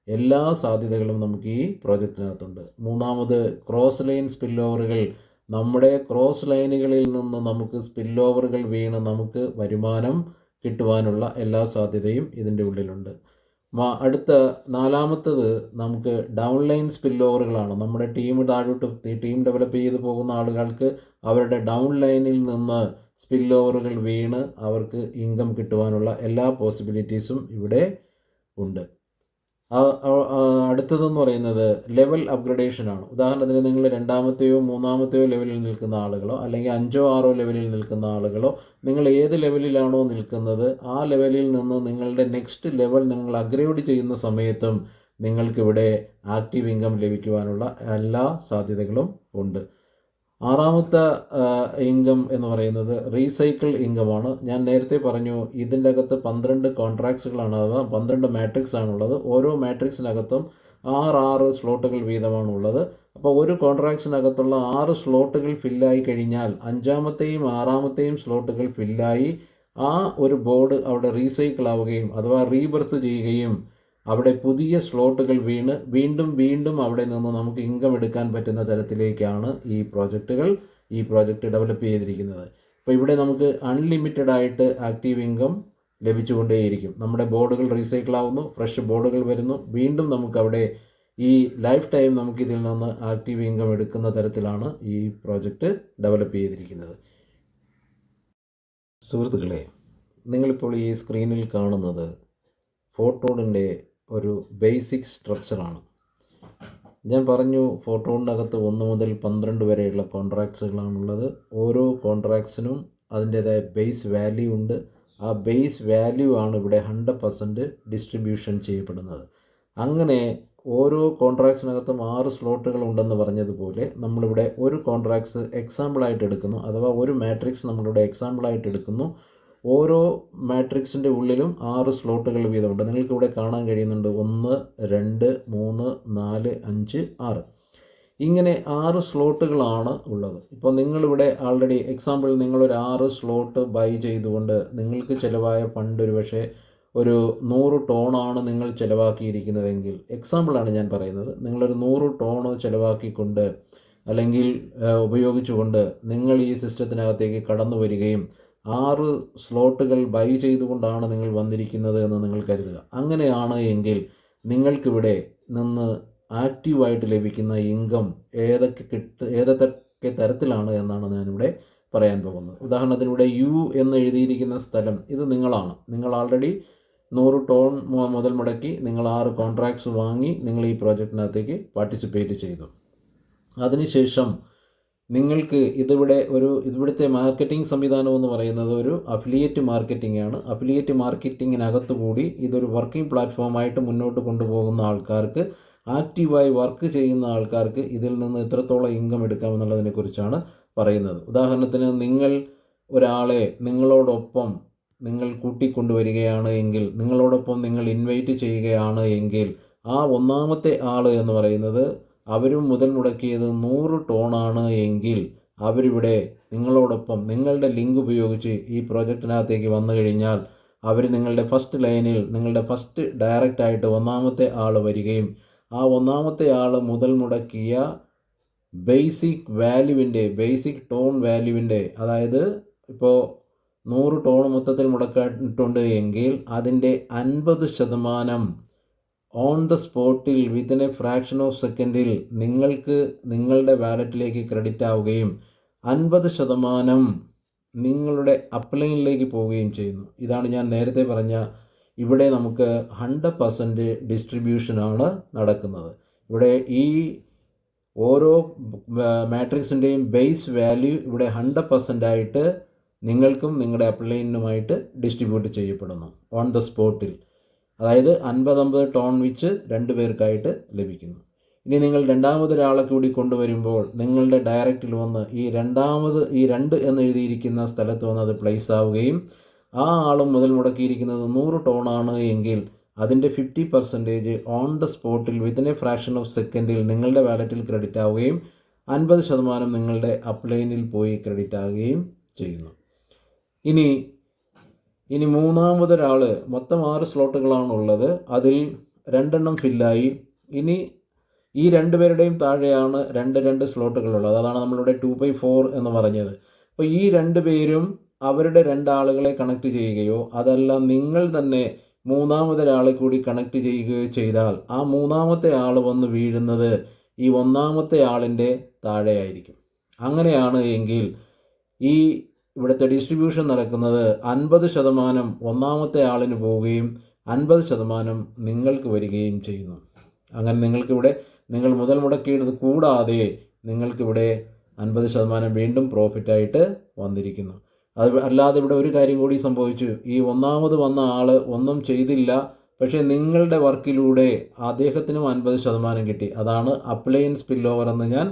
എല്ലാ സാധ്യതകളും നമുക്ക് ഈ പ്രോജക്റ്റിനകത്തുണ്ട്. 3ാമത് ക്രോസ് ലൈൻ സ്പിൽ ഓവറുകൾ. നമ്മുടെ ക്രോസ് ലൈനുകളിൽ നിന്ന് നമുക്ക് സ്പിൽ ഓവറുകൾ വീണ് നമുക്ക് വരുമാനം കിട്ടുവാനുള്ള എല്ലാ സാധ്യതയും ഇതിൻ്റെ ഉള്ളിലുണ്ട്. അടുത്ത 4ാമത്തത് നമുക്ക് ഡൗൺ ലൈൻ സ്പിൽ ഓവറുകളാണ്. നമ്മുടെ ടീം ഡെവലപ്പ് ചെയ്ത് പോകുന്ന ആളുകൾക്ക് അവരുടെ ഡൗൺ ലൈനിൽ നിന്ന് സ്പിൽ ഓവറുകൾ വീണ് അവർക്ക് ഇൻകം കിട്ടുവാനുള്ള എല്ലാ പോസിബിലിറ്റീസും ഇവിടെ ഉണ്ട്. അടുത്തതെന്ന് പറയുന്നത് ലെവൽ അപ്ഗ്രഡേഷനാണ്. ഉദാഹരണത്തിന് നിങ്ങൾ 2ാമത്തെയോ 3ാമത്തെയോ ലെവലിൽ നിൽക്കുന്ന ആളുകളോ അല്ലെങ്കിൽ 5ഓ 6ഓ ലെവലിൽ നിൽക്കുന്ന ആളുകളോ, നിങ്ങൾ ഏത് ലെവലിലാണോ നിൽക്കുന്നത് ആ ലെവലിൽ നിന്ന് നിങ്ങളുടെ നെക്സ്റ്റ് ലെവൽ നിങ്ങൾ അപ്ഗ്രേഡ് ചെയ്യുന്ന സമയത്തും നിങ്ങൾക്കിവിടെ ആക്റ്റീവ് ഇൻകം ലഭിക്കുവാനുള്ള എല്ലാ സാധ്യതകളും ഉണ്ട്. 6ാമത്തെ ഇൻകം എന്ന് പറയുന്നത് റീസൈക്കിൾ ഇൻകമാണ്. ഞാൻ നേരത്തെ പറഞ്ഞു ഇതിൻ്റെ അകത്ത് 12 കോൺട്രാക്ട്സുകളാണ്, അഥവാ 12 മാട്രിക്സ് ആണുള്ളത്. ഓരോ മാട്രിക്സിനകത്തും 6 സ്ലോട്ടുകൾ വീതമാണുള്ളത്. അപ്പോൾ ഒരു കോൺട്രാക്ട്സിനകത്തുള്ള 6 സ്ലോട്ടുകൾ ഫില്ലായി കഴിഞ്ഞാൽ 5ാമത്തെയും 6ാമത്തെയും സ്ലോട്ടുകൾ ഫില്ലായി ആ ഒരു ബോർഡ് അവിടെ റീസൈക്കിൾ ആവുകയും അഥവാ റീബർത്ത് ചെയ്യുകയും അവിടെ പുതിയ സ്ലോട്ടുകൾ വീണ് വീണ്ടും അവിടെ നിന്ന് നമുക്ക് ഇൻകം എടുക്കാൻ പറ്റുന്ന തരത്തിലേക്കാണ് ഈ പ്രോജക്റ്റ് ഡെവലപ്പ് ചെയ്തിരിക്കുന്നത്. അപ്പോൾ ഇവിടെ നമുക്ക് അൺലിമിറ്റഡ് ആയിട്ട് ആക്റ്റീവ് ഇൻകം ലഭിച്ചുകൊണ്ടേയിരിക്കും. നമ്മുടെ ബോർഡുകൾ റീസൈക്കിൾ ആവുന്നു, ഫ്രഷ് ബോർഡുകൾ വരുന്നു, വീണ്ടും നമുക്കവിടെ ഈ ലൈഫ് ടൈം നമുക്കിതിൽ നിന്ന് ആക്റ്റീവ് ഇൻകം എടുക്കുന്ന തരത്തിലാണ് ഈ പ്രോജക്റ്റ് ഡെവലപ്പ് ചെയ്തിരിക്കുന്നത്. സുഹൃത്തുക്കളെ, നിങ്ങളിപ്പോൾ ഈ സ്ക്രീനിൽ കാണുന്നത് ഫോട്ടോണിൻ്റെ ഒരു ബേസിക് സ്ട്രക്ചറാണ്. ഞാൻ പറഞ്ഞു ഫോട്ടോണിനകത്ത് 1 മുതൽ 12 വരെയുള്ള കോൺട്രാക്ട്സുകളാണുള്ളത്. ഓരോ കോൺട്രാക്ട്സിനും അതിൻ്റേതായ ബേസ് വാല്യൂ ഉണ്ട്. ആ ബേസ് വാല്യൂ ആണ് ഇവിടെ 100% ഡിസ്ട്രിബ്യൂഷൻ ചെയ്യപ്പെടുന്നത്. അങ്ങനെ ഓരോ കോൺട്രാക്ട്സിനകത്തും 6 സ്ലോട്ടുകൾ ഉണ്ടെന്ന് പറഞ്ഞതുപോലെ നമ്മളിവിടെ ഒരു കോൺട്രാക്ട്സ് എക്സാമ്പിളായിട്ട് എടുക്കുന്നു, അഥവാ ഒരു മാട്രിക്സ് നമ്മളിവിടെ എക്സാമ്പിളായിട്ട് എടുക്കുന്നു. ഓരോ മാട്രിക്സിൻ്റെ ഉള്ളിലും 6 സ്ലോട്ടുകൾ വീതമുണ്ട്. നിങ്ങൾക്കിവിടെ കാണാൻ കഴിയുന്നുണ്ട് 1, 2, 3, 4, 5, 6. ഇങ്ങനെ 6 സ്ലോട്ടുകളാണ് ഉള്ളത്. ഇപ്പോൾ നിങ്ങളിവിടെ ആൾറെഡി എക്സാമ്പിൾ നിങ്ങളൊരു 6 സ്ലോട്ട് ബൈ ചെയ്തുകൊണ്ട് നിങ്ങൾക്ക് ചിലവായ ഫണ്ട് ഒരുപക്ഷെ ഒരു 100 ടോണാണ് നിങ്ങൾ ചിലവാക്കിയിരിക്കുന്നതെങ്കിൽ, എക്സാമ്പിളാണ് ഞാൻ പറയുന്നത്, നിങ്ങളൊരു 100 ടോണ് ചിലവാക്കിക്കൊണ്ട് അല്ലെങ്കിൽ ഉപയോഗിച്ചുകൊണ്ട് നിങ്ങൾ ഈ സിസ്റ്റത്തിനകത്തേക്ക് കടന്നു വരികയും 6 സ്ലോട്ടുകൾ ബൈ ചെയ്തുകൊണ്ടാണ് നിങ്ങൾ വന്നിരിക്കുന്നത് എന്ന് നിങ്ങൾ കരുതുക. അങ്ങനെയാണ് എങ്കിൽ നിങ്ങൾക്കിവിടെ നിന്ന് ആക്റ്റീവായിട്ട് ലഭിക്കുന്ന ഇൻകം ഏതൊക്കെ തരത്തിലാണ് എന്നാണ് ഞാനിവിടെ പറയാൻ പോകുന്നത്. ഉദാഹരണത്തിന് ഇവിടെ യു എന്ന് എഴുതിയിരിക്കുന്ന സ്ഥലം ഇത് നിങ്ങളാണ്. നിങ്ങൾ ആൾറെഡി 100 ടോൺ മുതൽ മുടക്കി നിങ്ങൾ 6 കോൺട്രാക്ട്സ് വാങ്ങി നിങ്ങൾ ഈ പ്രോജക്റ്റിനകത്തേക്ക് പാർട്ടിസിപ്പേറ്റ് ചെയ്തു. അതിനുശേഷം നിങ്ങൾക്ക് ഇവിടുത്തെ മാർക്കറ്റിംഗ് സംവിധാനം എന്ന് പറയുന്നത് ഒരു അഫിലിയേറ്റ് മാർക്കറ്റിംഗ് ആണ്. അഫിലിയേറ്റ് മാർക്കറ്റിങ്ങിനകത്ത് കൂടി ഇതൊരു വർക്കിംഗ് പ്ലാറ്റ്ഫോമായിട്ട് മുന്നോട്ട് കൊണ്ടുപോകുന്ന ആൾക്കാർക്ക്, ആക്റ്റീവായി വർക്ക് ചെയ്യുന്ന ആൾക്കാർക്ക് ഇതിൽ നിന്ന് എത്രത്തോളം ഇൻകം എടുക്കാമെന്നുള്ളതിനെക്കുറിച്ചാണ് പറയുന്നത്. ഉദാഹരണത്തിന് നിങ്ങൾ ഒരാളെ നിങ്ങളോടൊപ്പം നിങ്ങൾ കൂട്ടിക്കൊണ്ടുവരികയാണ് എങ്കിൽ, നിങ്ങളോടൊപ്പം നിങ്ങൾ ഇൻവൈറ്റ് ചെയ്യുകയാണ് എങ്കിൽ, ആ ഒന്നാമത്തെ ആൾ എന്ന് പറയുന്നത് അവരും മുതൽ മുടക്കിയത് 100 ടോണാണ് എങ്കിൽ അവരിവിടെ നിങ്ങളോടൊപ്പം നിങ്ങളുടെ ലിങ്ക് ഉപയോഗിച്ച് ഈ പ്രോജക്റ്റിനകത്തേക്ക് വന്നു കഴിഞ്ഞാൽ അവർ നിങ്ങളുടെ ഫസ്റ്റ് ലൈനിൽ നിങ്ങളുടെ ഫസ്റ്റ് ഡയറക്റ്റായിട്ട് ഒന്നാമത്തെ ആൾ വരികയും ആ ഒന്നാമത്തെ ആൾ മുതൽ മുടക്കിയ ബേസിക് ടോൺ വാല്യൂവിൻ്റെ, അതായത് ഇപ്പോൾ 100 ടോൺ മൊത്തത്തിൽ മുടക്കിയിട്ടുണ്ട് എങ്കിൽ അതിൻ്റെ 50% ഓൺ ദ സ്പോട്ടിൽ വിത്തിൻ എ ഫ്രാക്ഷൻ ഓഫ് സെക്കൻഡിൽ നിങ്ങൾക്ക് നിങ്ങളുടെ വാലറ്റിലേക്ക് ക്രെഡിറ്റ് ആവുകയും 50% നിങ്ങളുടെ അപ്ലൈനിലേക്ക് പോവുകയും ചെയ്യുന്നു. ഇതാണ് ഞാൻ നേരത്തെ പറഞ്ഞ, ഇവിടെ നമുക്ക് 100% ഡിസ്ട്രിബ്യൂഷനാണ് നടക്കുന്നത്. ഇവിടെ ഈ ഓരോ മാട്രിക്സിൻ്റെയും ബേസ് വാല്യൂ ഇവിടെ 100% ആയിട്ട് നിങ്ങൾക്കും നിങ്ങളുടെ അപ്ലൈനുമായിട്ട് ഡിസ്ട്രിബ്യൂട്ട് ചെയ്യപ്പെടുന്നു ഓൺ ദ സ്പോട്ടിൽ. അതായത് 50 ടോൺ വെച്ച് 2 പേർക്കായിട്ട് ലഭിക്കുന്നു. ഇനി നിങ്ങൾ രണ്ടാമതൊരാളെ കൂടി കൊണ്ടുവരുമ്പോൾ നിങ്ങളുടെ ഡയറക്റ്റിൽ വന്ന് ഈ 2 എന്ന് എഴുതിയിരിക്കുന്ന സ്ഥലത്ത് വന്ന് അത് പ്ലേസ് ആവുകയും ആ ആളും മുതൽ മുടക്കിയിരിക്കുന്നത് 100 ടോണാണ് എങ്കിൽ അതിൻ്റെ 50% ഓൺ ദ സ്പോട്ടിൽ വിത്തിൻ എ ഫ്രാക്ഷൻ ഓഫ് സെക്കൻഡിൽ നിങ്ങളുടെ വാലറ്റിൽ ക്രെഡിറ്റ് ആവുകയും 50% നിങ്ങളുടെ അപ്ലൈനിൽ പോയി ക്രെഡിറ്റ് ആവുകയും ചെയ്യുന്നു. ഇനി മൂന്നാമതൊരാൾ, മൊത്തം 6 സ്ലോട്ടുകളാണുള്ളത്, അതിൽ 2 ഫില്ലായി. ഇനി ഈ 2 പേരുടെയും താഴെയാണ് 2 സ്ലോട്ടുകളുള്ളത്. അതാണ് നമ്മളിവിടെ 2/4 എന്ന് പറഞ്ഞത്. അപ്പോൾ ഈ 2 പേരും അവരുടെ 2 ആളുകളെ കണക്ട് ചെയ്യുകയോ അതല്ല നിങ്ങൾ തന്നെ മൂന്നാമതൊരാളെ കൂടി കണക്ട് ചെയ്യുകയോ ചെയ്താൽ ആ മൂന്നാമത്തെ ആൾ വന്ന് വീഴുന്നത് ഈ ഒന്നാമത്തെ ആളിൻ്റെ താഴെയായിരിക്കും. അങ്ങനെയാണ് എങ്കിൽ ഈ ഇവിടുത്തെ ഡിസ്ട്രിബ്യൂഷൻ നടക്കുന്നത് 50% ഒന്നാമത്തെ ആളിന് പോവുകയും 50% നിങ്ങൾക്ക് വരികയും ചെയ്യുന്നു. അങ്ങനെ നിങ്ങൾക്കിവിടെ നിങ്ങൾ മുതൽ മുടക്കിയത് കൂടാതെ നിങ്ങൾക്കിവിടെ 50% വീണ്ടും പ്രോഫിറ്റായിട്ട് വന്നിരിക്കുന്നു. അല്ലാതെ ഇവിടെ ഒരു കാര്യം കൂടി സംഭവിച്ചു. ഈ ഒന്നാമത് വന്ന ആൾ ഒന്നും ചെയ്തില്ല, പക്ഷേ നിങ്ങളുടെ വർക്കിലൂടെ അദ്ദേഹത്തിനും 50% കിട്ടി. അതാണ് അപ്ലൈൻ സ്പിൽ ഓവർ എന്ന് ഞാൻ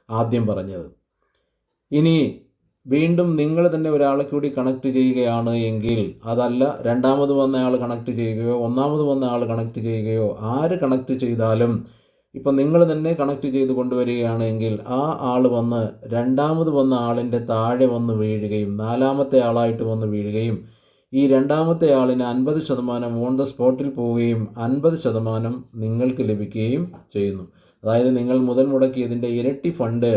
ആദ്യം പറഞ്ഞത്. ഇനി വീണ്ടും നിങ്ങൾ തന്നെ ഒരാളെ കൂടി കണക്ട് ചെയ്യുകയാണ് എങ്കിൽ, അതല്ല രണ്ടാമത് വന്ന ആൾ കണക്ട് ചെയ്യുകയോ ഒന്നാമത് വന്ന ആൾ കണക്ട് ചെയ്യുകയോ ആര് കണക്ട് ചെയ്താലും, ഇപ്പം നിങ്ങൾ തന്നെ കണക്ട് ചെയ്ത് കൊണ്ടുവരികയാണെങ്കിൽ ആ ആൾ വന്ന് രണ്ടാമത് വന്ന ആളിൻ്റെ താഴെ വന്ന് വീഴുകയും നാലാമത്തെ ആളായിട്ട് വന്ന് വീഴുകയും ഈ രണ്ടാമത്തെ ആളിന് 50% ഓൺ ദ സ്പോട്ടിൽ പോവുകയും 50% നിങ്ങൾക്ക് ലഭിക്കുകയും ചെയ്യുന്നു. അതായത് നിങ്ങൾ മുതൽ മുടക്കിയതിൻ്റെ ഇരട്ടി ഫണ്ട്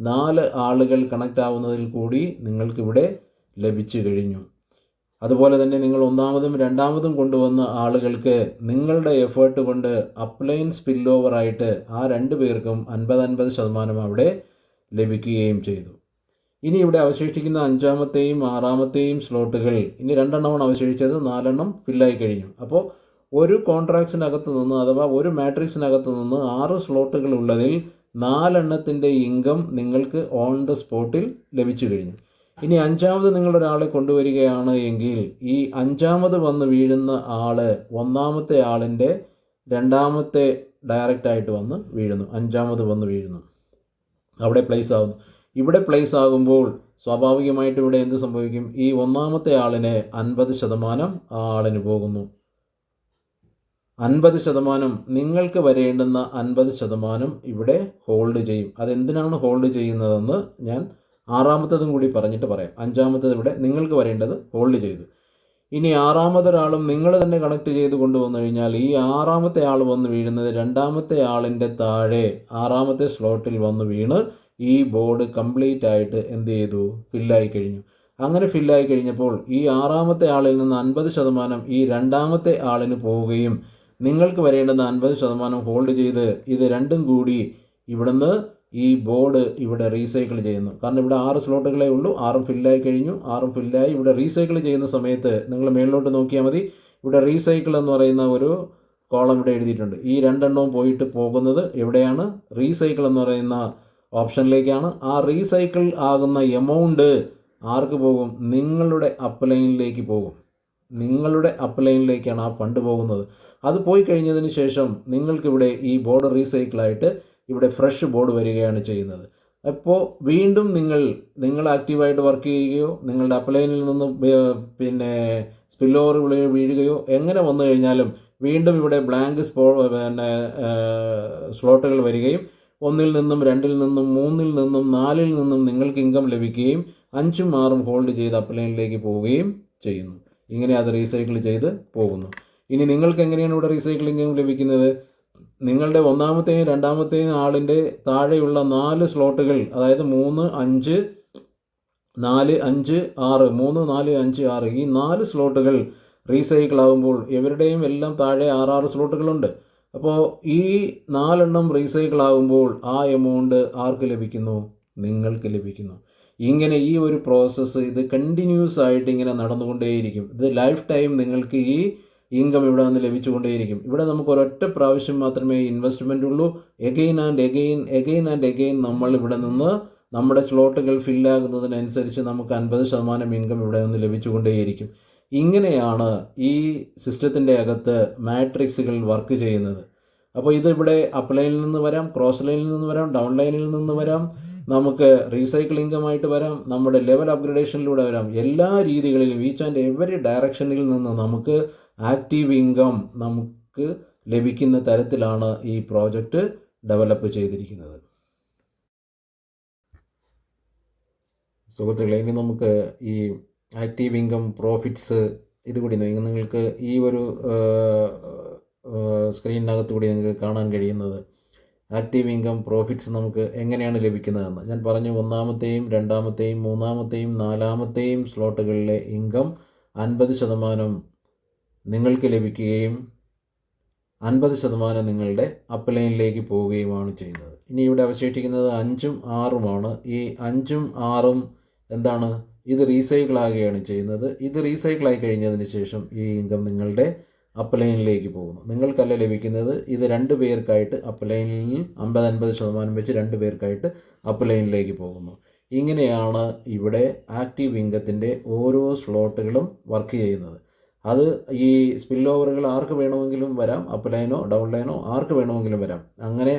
4 ആളുകൾ കണക്റ്റ് ആവുന്നതിൽ കൂടി നിങ്ങൾക്കിവിടെ ലഭിച്ചു കഴിഞ്ഞു. അതുപോലെ തന്നെ നിങ്ങൾ ഒന്നാമതും രണ്ടാമതും കൊണ്ടുവന്ന ആളുകൾക്ക് നിങ്ങളുടെ എഫേർട്ട് കൊണ്ട് അപ്ലൈൻ സ്പിൽ ഓവറായിട്ട് ആ 2 പേർക്കും 50% അവിടെ ലഭിക്കുകയും ചെയ്തു. ഇനി ഇവിടെ അവശേഷിക്കുന്ന 5ാമത്തെയും 6ാമത്തെയും സ്ലോട്ടുകൾ, ഇനി 2 അവശേഷിച്ചത്, 4 ഫില്ലായി കഴിഞ്ഞു. അപ്പോൾ ഒരു കോൺട്രാക്ട്സിനകത്ത് നിന്ന് അഥവാ ഒരു മാട്രിക്സിനകത്ത് നിന്ന് 6 സ്ലോട്ടുകൾ ഉള്ളതിൽ 4 ഇൻകം നിങ്ങൾക്ക് ഓൺ ദ സ്പോട്ടിൽ ലഭിച്ചു കഴിഞ്ഞു. ഇനി 5ാമത് നിങ്ങളൊരാളെ കൊണ്ടുവരികയാണ് എങ്കിൽ ഈ 5ാമത് വന്ന് വീഴുന്ന ആൾ ഒന്നാമത്തെ ആളിൻ്റെ 2ാമത്തെ ഡയറക്റ്റായിട്ട് വന്ന് വീഴുന്നു, 5ാമത് വന്ന് വീഴുന്നു, അവിടെ പ്ലേസ് ആകുന്നു. ഇവിടെ പ്ലേസ് ആകുമ്പോൾ സ്വാഭാവികമായിട്ടും ഇവിടെ എന്ത് സംഭവിക്കും? ഈ ഒന്നാമത്തെ ആളിന് 50% ആ ആളിന് പോകുന്നു. 50% നിങ്ങൾക്ക് വരേണ്ടുന്ന 50% ഇവിടെ ഹോൾഡ് ചെയ്യും. അതെന്തിനാണ് ഹോൾഡ് ചെയ്യുന്നതെന്ന് ഞാൻ 6ാമത്തതും കൂടി പറഞ്ഞിട്ട് പറയാം. 5ാമത്തത് ഇവിടെ നിങ്ങൾക്ക് വരേണ്ടത് ഹോൾഡ് ചെയ്തു. ഇനി 6ാമതൊരാളും നിങ്ങൾ തന്നെ കണക്ട് ചെയ്ത് കൊണ്ടുവന്നു കഴിഞ്ഞാൽ ഈ 6ാമത്തെ ആൾ വന്ന് വീഴുന്നത് 2ാമത്തെ ആളിൻ്റെ താഴെ 6ാമത്തെ സ്ലോട്ടിൽ വന്ന് വീണ് ഈ ബോർഡ് കംപ്ലീറ്റ് ആയിട്ട് എന്ത് ചെയ്തു? ഫില്ലായി കഴിഞ്ഞു. അങ്ങനെ ഫില്ലായി കഴിഞ്ഞപ്പോൾ ഈ 6ാമത്തെ ആളിൽ നിന്ന് 50% ഈ 2ാമത്തെ ആളിന് പോവുകയും നിങ്ങൾക്ക് വരേണ്ടുന്ന 50% ഹോൾഡ് ചെയ്ത് ഇത് രണ്ടും കൂടി ഇവിടുന്ന് ഈ ബോർഡ് ഇവിടെ റീസൈക്കിൾ ചെയ്യുന്നു. കാരണം ഇവിടെ 6 സ്ലോട്ടുകളേ ഉള്ളൂ, 6ഉം ഫില്ലായി കഴിഞ്ഞു. 6ഉം ഫില്ലായി ഇവിടെ റീസൈക്കിൾ ചെയ്യുന്ന സമയത്ത് നിങ്ങൾ മേളിലോട്ട് നോക്കിയാൽ മതി. ഇവിടെ റീസൈക്കിൾ എന്ന് പറയുന്ന ഒരു കോളം ഇവിടെ എഴുതിയിട്ടുണ്ട്. ഈ രണ്ടെണ്ണവും പോയിട്ട് പോകുന്നത് എവിടെയാണ്? റീസൈക്കിൾ എന്ന് പറയുന്ന ഓപ്ഷനിലേക്കാണ്. ആ റീസൈക്കിൾ ആകുന്ന എമൗണ്ട് ആർക്ക് പോകും? നിങ്ങളുടെ അപ്ലൈനിലേക്ക് പോകും. നിങ്ങളുടെ അപ്ലൈനിലേക്കാണ് ആ ഫണ്ട് പോകുന്നത്. അത് പോയി കഴിഞ്ഞതിന് ശേഷം നിങ്ങൾക്കിവിടെ ഈ ബോർഡ് റീസൈക്കിളായിട്ട് ഇവിടെ ഫ്രഷ് ബോർഡ് വരികയാണ് ചെയ്യുന്നത്. അപ്പോൾ വീണ്ടും നിങ്ങൾ ആക്റ്റീവായിട്ട് വർക്ക് ചെയ്യുകയോ നിങ്ങളുടെ അപ്ലൈനിൽ നിന്ന് പിന്നെ സ്പിൽ ഓവർ വീഴുകയോ എങ്ങനെ വന്നു കഴിഞ്ഞാലും വീണ്ടും ഇവിടെ ബ്ലാങ്ക് സ്ലോട്ടുകൾ വരികയും 1ൽ നിന്നും 2ൽ നിന്നും 3ൽ നിന്നും 4ൽ നിന്നും നിങ്ങൾക്ക് ഇൻകം ലഭിക്കുകയും 5ഉം 6ഉം ഹോൾഡ് ചെയ്ത് അപ്ലൈനിലേക്ക് പോവുകയും ചെയ്യുന്നു. ഇങ്ങനെ അത് റീസൈക്കിൾ ചെയ്ത് പോകുന്നു. ഇനി നിങ്ങൾക്ക് എങ്ങനെയാണ് ഇവിടെ റീസൈക്കിൾ ഇൻകം ലഭിക്കുന്നത്? നിങ്ങളുടെ ഒന്നാമത്തെയും രണ്ടാമത്തെയും ആളിൻ്റെ താഴെയുള്ള 4 സ്ലോട്ടുകൾ, അതായത് 3, 5, 4, 5, 6, 3, 4, 5, 6 ഈ 4 സ്ലോട്ടുകൾ റീസൈക്കിൾ ആകുമ്പോൾ ഇവരുടെയും എല്ലാം താഴെ 6 സ്ലോട്ടുകളുണ്ട്. അപ്പോൾ ഈ 4 റീസൈക്കിൾ ആകുമ്പോൾ ആ എമൗണ്ട് ആർക്ക് ലഭിക്കുന്നു? നിങ്ങൾക്ക് ലഭിക്കുന്നു. ഇങ്ങനെ ഈ ഒരു പ്രോസസ്സ് ഇത് കണ്ടിന്യൂസ് ആയിട്ട് ഇങ്ങനെ നടന്നുകൊണ്ടേയിരിക്കും. ഇത് ലൈഫ് ടൈം നിങ്ങൾക്ക് ഈ ഇൻകം ഇവിടെ നിന്ന് ലഭിച്ചുകൊണ്ടേയിരിക്കും. ഇവിടെ നമുക്ക് ഒരൊറ്റ പ്രാവശ്യം മാത്രമേ ഇൻവെസ്റ്റ്മെൻ്റ് ഉള്ളൂ. എഗെയിൻ ആൻഡ് എഗെയിൻ നമ്മൾ ഇവിടെ നിന്ന് നമ്മുടെ സ്ലോട്ടുകൾ ഫില്ലാകുന്നതിനനുസരിച്ച് നമുക്ക് 50% ഇൻകം ഇവിടെ നിന്ന് ലഭിച്ചുകൊണ്ടേയിരിക്കും. ഇങ്ങനെയാണ് ഈ സിസ്റ്റത്തിൻ്റെ അകത്ത് മാട്രിക്സുകൾ വർക്ക് ചെയ്യുന്നത്. അപ്പോൾ ഇത് ഇവിടെ അപ്പ് ലൈനിൽ നിന്ന് വരാം, ക്രോസ് ലൈനിൽ നിന്ന് വരാം, ഡൗൺ ലൈനിൽ നിന്ന് വരാം, നമുക്ക് റീസൈക്കിൾ ഇൻകമായിട്ട് വരാം, നമ്മുടെ ലെവൽ അപ്ഗ്രഡേഷനിലൂടെ വരാം. എല്ലാ രീതികളിലും ഈച്ച് ആൻഡ് എവറി ഡയറക്ഷനിൽ നിന്ന് നമുക്ക് ആക്റ്റീവ് ഇൻകം നമുക്ക് ലഭിക്കുന്ന തരത്തിലാണ് ഈ പ്രോജക്റ്റ് ഡെവലപ്പ് ചെയ്തിരിക്കുന്നത്. സുഹൃത്തുക്കളെ, ഇനി നമുക്ക് ഈ ആക്റ്റീവ് ഇൻകം പ്രോഫിറ്റ്സ് ഇതുകൂടി നിങ്ങൾക്ക് ഈ ഒരു സ്ക്രീനിനകത്ത് കൂടി നിങ്ങൾക്ക് കാണാൻ കഴിയുന്നത് ആക്റ്റീവ് ഇൻകം പ്രോഫിറ്റ്സ് നമുക്ക് എങ്ങനെയാണ് ലഭിക്കുന്നതെന്ന്. ഞാൻ പറഞ്ഞു, ഒന്നാമത്തെയും രണ്ടാമത്തെയും മൂന്നാമത്തെയും നാലാമത്തെയും സ്ലോട്ടുകളിലെ ഇൻകം 50% നിങ്ങൾക്ക് ലഭിക്കുകയും 50% നിങ്ങളുടെ അപ്ലൈനിലേക്ക് പോവുകയുമാണ് ചെയ്യുന്നത്. ഇനി ഇവിടെ അവശേഷിക്കുന്നത് 5ഉം 6ഉമാണ്. ഈ 5ഉം 6ഉം എന്താണ്? ഇത് റീസൈക്കിൾ ആകുകയാണ് ചെയ്യുന്നത്. ഇത് റീസൈക്കിളായി കഴിഞ്ഞതിന് ശേഷം ഈ ഇൻകം നിങ്ങളുടെ അപ്ലൈനിലേക്ക് പോകുന്നു. നിങ്ങൾക്കല്ല ലഭിക്കുന്നത്, ഇത് 2 പേർക്കായിട്ട് അപ്ലൈനിൽ 50-50% വെച്ച് 2 പേർക്കായിട്ട് അപ്ലൈനിലേക്ക് പോകുന്നു. ഇങ്ങനെയാണ് ഇവിടെ ആക്റ്റീവ് ഇൻകത്തിൻ്റെ ഓരോ സ്ലോട്ടുകളും വർക്ക് ചെയ്യുന്നത്. അത് ഈ സ്പിൽ ഓവറുകൾ ആർക്ക് വേണമെങ്കിലും വരാം, അപ്പ് ലൈനോ ഡൗൺ ലൈനോ ആർക്ക് വേണമെങ്കിലും വരാം. അങ്ങനെ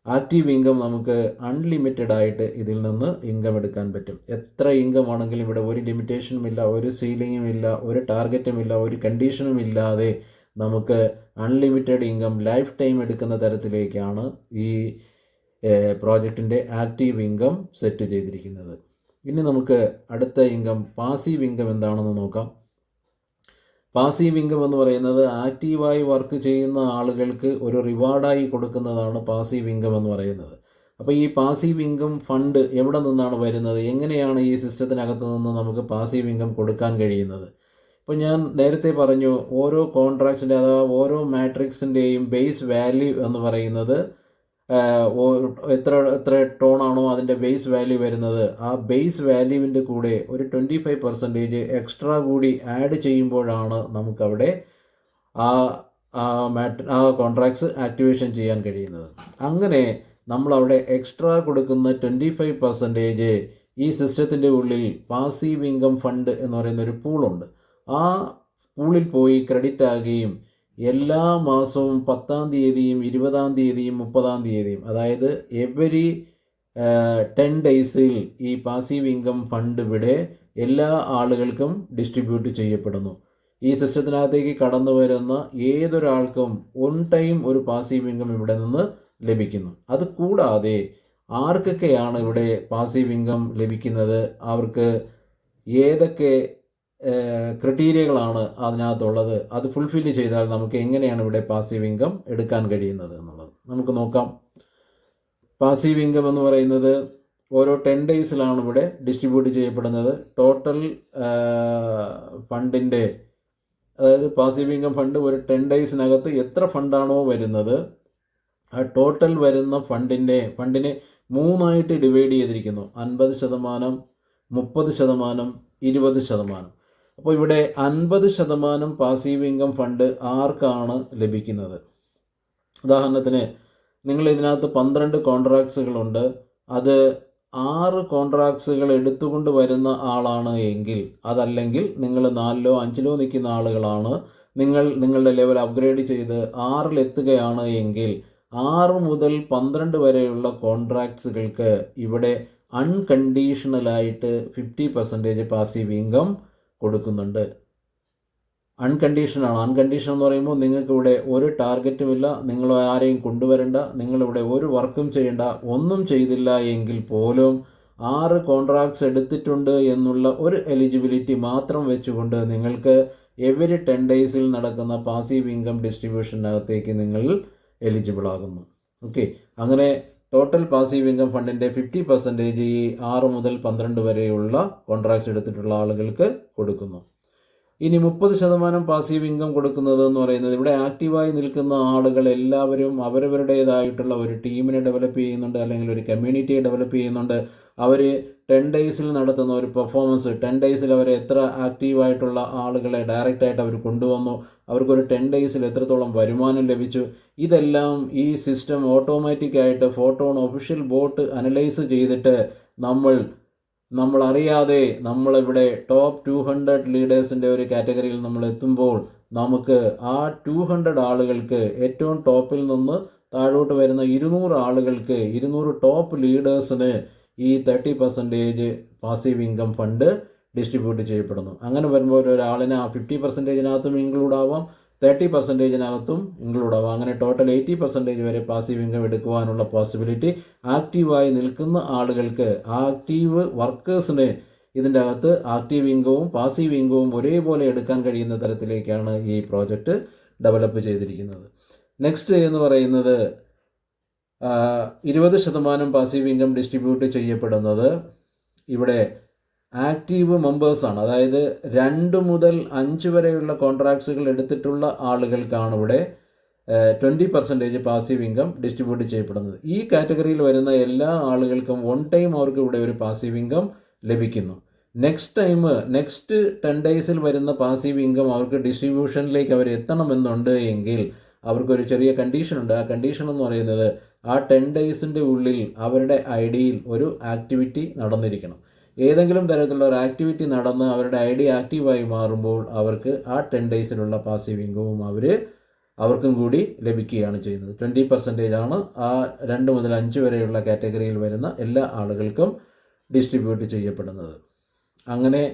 ആക്റ്റീവ് ഇൻകം നമുക്ക് അൺലിമിറ്റഡ് ആയിട്ട് ഇതിൽ നിന്ന് ഇൻകം എടുക്കാൻ പറ്റും. എത്ര ഇൻകം ആണെങ്കിലും ഇവിടെ ഒരു ലിമിറ്റേഷനും ഇല്ല, ഒരു സീലിങ്ങും ഇല്ല, ഒരു ടാർഗറ്റും ഇല്ല, ഒരു കണ്ടീഷനും ഇല്ലാതെ നമുക്ക് അൺലിമിറ്റഡ് ഇൻകം ലൈഫ് ടൈം എടുക്കുന്ന തരത്തിലേക്കാണ് ഈ പ്രോജക്റ്റിൻ്റെ ആക്റ്റീവ് ഇൻകം സെറ്റ് ചെയ്തിരിക്കുന്നത്. ഇനി നമുക്ക് അടുത്ത ഇൻകം പാസീവ് ഇൻകം എന്താണെന്ന് നോക്കാം. പാസീവ് ഇൻകം എന്ന് പറയുന്നത് ആക്റ്റീവായി വർക്ക് ചെയ്യുന്ന ആളുകൾക്ക് ഒരു റിവാർഡായി കൊടുക്കുന്നതാണ് പാസീവ് ഇൻകം എന്ന് പറയുന്നത്. അപ്പോൾ ഈ പാസീവ് ഇൻകം ഫണ്ട് എവിടെ നിന്നാണ് വരുന്നത്? എങ്ങനെയാണ് ഈ സിസ്റ്റത്തിനകത്ത് നിന്ന് നമുക്ക് പാസീവ് ഇൻകം കൊടുക്കാൻ കഴിയുന്നത്? ഇപ്പോൾ ഞാൻ നേരത്തെ പറഞ്ഞു, ഓരോ കോൺട്രാക്ട്സിൻ്റെ അഥവാ ഓരോ മാട്രിക്സിൻ്റെയും ബേസ് വാല്യൂ എന്ന് പറയുന്നത് എത്ര ടോണാണോ അതിൻ്റെ ബേസ് വാല്യൂ വരുന്നത്, ആ ബേസ് വാല്യൂവിൻ്റെ കൂടെ ഒരു 25% എക്സ്ട്രാ കൂടി ആഡ് ചെയ്യുമ്പോഴാണ് നമുക്കവിടെ ആ കോൺട്രാക്ട്സ് ആക്ടിവേഷൻ ചെയ്യാൻ കഴിയുന്നത്. അങ്ങനെ നമ്മളവിടെ എക്സ്ട്രാ കൊടുക്കുന്ന 25% ഈ സിസ്റ്റത്തിൻ്റെ ഉള്ളിൽ പാസീവ് ഇൻകം ഫണ്ട് എന്ന് പറയുന്ന ഒരു പൂളുണ്ട്. ആ പൂളിൽ പോയി ക്രെഡിറ്റ് ആകുകയും എല്ലാ മാസവും 10-ാം തീയതിയും 20-ാം തീയതിയും 30-ാം തീയതിയും, അതായത് എവരി 10 ഡേയ്സിൽ ഈ പാസീവ് ഇൻകം ഫണ്ട് ഇവിടെ എല്ലാ ആളുകൾക്കും ഡിസ്ട്രിബ്യൂട്ട് ചെയ്യപ്പെടുന്നു. ഈ സിസ്റ്റത്തിനകത്തേക്ക് കടന്നു വരുന്ന ഏതൊരാൾക്കും ഓൺ ടൈം ഒരു പാസീവ് ഇൻകം ഇവിടെ നിന്ന് ലഭിക്കുന്നു. അത് കൂടാതെ ആർക്കൊക്കെയാണ് ഇവിടെ പാസീവ് ഇൻകം ലഭിക്കുന്നത്, അവർക്ക് ഏതൊക്കെ ക്രൈറ്റീരിയകളാണ് അതിനകത്തുള്ളത്, അത് ഫുൾഫില്ല് ചെയ്താൽ നമുക്ക് എങ്ങനെയാണ് ഇവിടെ പാസീവ് ഇൻകം എടുക്കാൻ കഴിയുന്നത് എന്നുള്ളത് നമുക്ക് നോക്കാം. പാസീവ് ഇൻകം എന്ന് പറയുന്നത് ഓരോ 10 ഡേയ്സിലാണ് ഇവിടെ ഡിസ്ട്രിബ്യൂട്ട് ചെയ്യപ്പെടുന്നത്. ടോട്ടൽ ഫണ്ടിൻ്റെ അതായത് പാസീവ് ഇൻകം ഫണ്ട് ഒരു 10 ഡേയ്സിനകത്ത് എത്ര ഫണ്ടാണോ വരുന്നത്, ആ ടോട്ടൽ വരുന്ന ഫണ്ടിനെ 3ആയിട്ട് ഡിവൈഡ് ചെയ്തിരിക്കുന്നു. 50%, 30%, 20%. അപ്പോൾ ഇവിടെ 50% പാസീവ് ഇൻകം ഫണ്ട് ആർക്കാണ് ലഭിക്കുന്നത്? ഉദാഹരണത്തിന് നിങ്ങൾ ഇതിനകത്ത് 12 കോൺട്രാക്ട്സുകളുണ്ട്. അത് 6 കോൺട്രാക്ട്സുകൾ എടുത്തുകൊണ്ട് വരുന്ന ആളാണ് എങ്കിൽ, അതല്ലെങ്കിൽ നിങ്ങൾ 4ലോ 5ലോ നിൽക്കുന്ന ആളുകളാണ്, നിങ്ങളുടെ ലെവൽ അപ്ഗ്രേഡ് ചെയ്ത് 6ലെത്തുകയാണ് എങ്കിൽ 6 മുതൽ 12 വരെയുള്ള കോൺട്രാക്ട്സുകൾക്ക് ഇവിടെ അൺകണ്ടീഷണലായിട്ട് 50% പാസീവ് ഇൻകം കൊടുക്കുന്നുണ്ട്. അൺകണ്ടീഷനാണ്. അൺകണ്ടീഷൻ എന്ന് പറയുമ്പോൾ നിങ്ങൾക്ക് ഇവിടെ ഒരു ടാർഗറ്റുമില്ല, നിങ്ങൾ ആരെയും കൊണ്ടുവരേണ്ട, നിങ്ങളിവിടെ ഒരു വർക്കും ചെയ്യേണ്ട. ഒന്നും ചെയ്തില്ല എങ്കിൽ പോലും 6 കോൺട്രാക്ട്സ് എടുത്തിട്ടുണ്ട് എന്നുള്ള ഒരു എലിജിബിലിറ്റി മാത്രം വെച്ചുകൊണ്ട് നിങ്ങൾക്ക് എവരി 10 ഡേയ്സിൽ നടക്കുന്ന പാസീവ് ഇൻകം ഡിസ്ട്രിബ്യൂഷനകത്തേക്ക് നിങ്ങൾ എലിജിബിൾ ആകുന്നു. ഓക്കെ, അങ്ങനെ ടോട്ടൽ പാസീവ് ഇൻകം ഫണ്ടിൻ്റെ 50% ഈ 6 മുതൽ 12 വരെയുള്ള കോൺട്രാക്ട്സ് എടുത്തിട്ടുള്ള ആളുകൾക്ക് കൊടുക്കുന്നു. ഇനി 30% പാസീവ് ഇൻകം കൊടുക്കുന്നത് എന്ന് പറയുന്നത്, ഇവിടെ ആക്റ്റീവായി നിൽക്കുന്ന ആളുകൾ എല്ലാവരും അവരവരുടേതായിട്ടുള്ള ഒരു ടീമിനെ ഡെവലപ്പ് ചെയ്യുന്നുണ്ട്, അല്ലെങ്കിൽ ഒരു കമ്മ്യൂണിറ്റിയെ ഡെവലപ്പ് ചെയ്യുന്നുണ്ട്. അവർ 10 ഡേയ്സിൽ നടത്തുന്ന ഒരു പെർഫോമൻസ്, 10 ഡേയ്സിൽ അവർ എത്ര ആക്റ്റീവായിട്ടുള്ള ആളുകളെ ഡയറക്റ്റായിട്ട് അവർ കൊണ്ടുവന്നു, അവർക്കൊരു 10 ഡേയ്സിൽ എത്രത്തോളം വരുമാനം ലഭിച്ചു, ഇതെല്ലാം ഈ സിസ്റ്റം ഓട്ടോമാറ്റിക്കായിട്ട് ഫോട്ടോൺ ഒഫീഷ്യൽ ബോട്ട് അനലൈസ് ചെയ്തിട്ട് നമ്മൾ അറിയാതെ നമ്മളിവിടെ ടോപ്പ് 200 ലീഡേഴ്സിൻ്റെ ഒരു കാറ്റഗറിയിൽ നമ്മൾ എത്തുമ്പോൾ നമുക്ക് ആ 200 ആളുകൾക്ക്, ഏറ്റവും ടോപ്പിൽ നിന്ന് താഴോട്ട് വരുന്ന 200 ആളുകൾക്ക്, 200 ടോപ്പ് ലീഡേഴ്സിന് ഈ 30% പാസീവ് ഇൻകം ഫണ്ട് ഡിസ്ട്രിബ്യൂട്ട് ചെയ്യപ്പെടുന്നു. അങ്ങനെ വരുമ്പോൾ ഒരാളിന് ആ 50%-നകത്തും ഇൻക്ലൂഡ് ആവാം, 30%-നകത്തും ഇൻക്ലൂഡ് ആവാം. അങ്ങനെ ടോട്ടൽ 80% വരെ പാസീവ് ഇൻകം എടുക്കുവാനുള്ള പോസിബിലിറ്റി ആക്റ്റീവായി നിൽക്കുന്ന ആളുകൾക്ക്, ആക്റ്റീവ് വർക്കേഴ്സിന് ഇതിൻ്റെ അകത്ത് ആക്റ്റീവ് ഇൻകവും പാസീവ് ഇൻകവും ഒരേപോലെ എടുക്കാൻ കഴിയുന്ന തരത്തിലേക്കാണ് ഈ പ്രോജക്റ്റ് ഡെവലപ്പ് ചെയ്തിരിക്കുന്നത്. നെക്സ്റ്റ് എന്ന് പറയുന്നത് 20% പാസീവ് ഇൻകം ഡിസ്ട്രിബ്യൂട്ട് ചെയ്യപ്പെടുന്നത് ഇവിടെ ആക്റ്റീവ് മെമ്പേഴ്സാണ്. അതായത് 2 മുതൽ 5 വരെയുള്ള കോൺട്രാക്ട്സുകൾ എടുത്തിട്ടുള്ള ആളുകൾക്കാണ് ഇവിടെ 20% പാസീവ് ഇൻകം ഡിസ്ട്രിബ്യൂട്ട് ചെയ്യപ്പെടുന്നത്. ഈ കാറ്റഗറിയിൽ വരുന്ന എല്ലാ ആളുകൾക്കും 1 ടൈം അവർക്ക് ഇവിടെ ഒരു പാസീവ് ഇൻകം ലഭിക്കുന്നു. നെക്സ്റ്റ് 10 ഡേയ്സിൽ വരുന്ന പാസീവ് ഇൻകം അവർക്ക് ഡിസ്ട്രിബ്യൂഷനിലേക്ക് അവർ എത്തണമെന്നുണ്ട് എങ്കിൽ അവർക്കൊരു ചെറിയ കണ്ടീഷനുണ്ട്. ആ കണ്ടീഷൻ എന്ന് പറയുന്നത് ആ 10 ഡേയ്സിൻ്റെ ഉള്ളിൽ അവരുടെ ഐഡിയിൽ ഒരു ആക്ടിവിറ്റി നടന്നിരിക്കണം. ഏതെങ്കിലും തരത്തിലുള്ള ഒരു ആക്ടിവിറ്റി നടന്ന് അവരുടെ ഐ ഡി ആക്റ്റീവായി മാറുമ്പോൾ അവർക്ക് ആ 10 ഡേയ്സിലുള്ള പാസീവ് ഇൻകവും അവർക്കും കൂടി ലഭിക്കുകയാണ് ചെയ്യുന്നത്. 20% ആണ് ആ 2 മുതൽ 5 വരെയുള്ള കാറ്റഗറിയിൽ വരുന്ന എല്ലാ ആളുകൾക്കും ഡിസ്ട്രിബ്യൂട്ട് ചെയ്യപ്പെടുന്നത്. അങ്ങനെ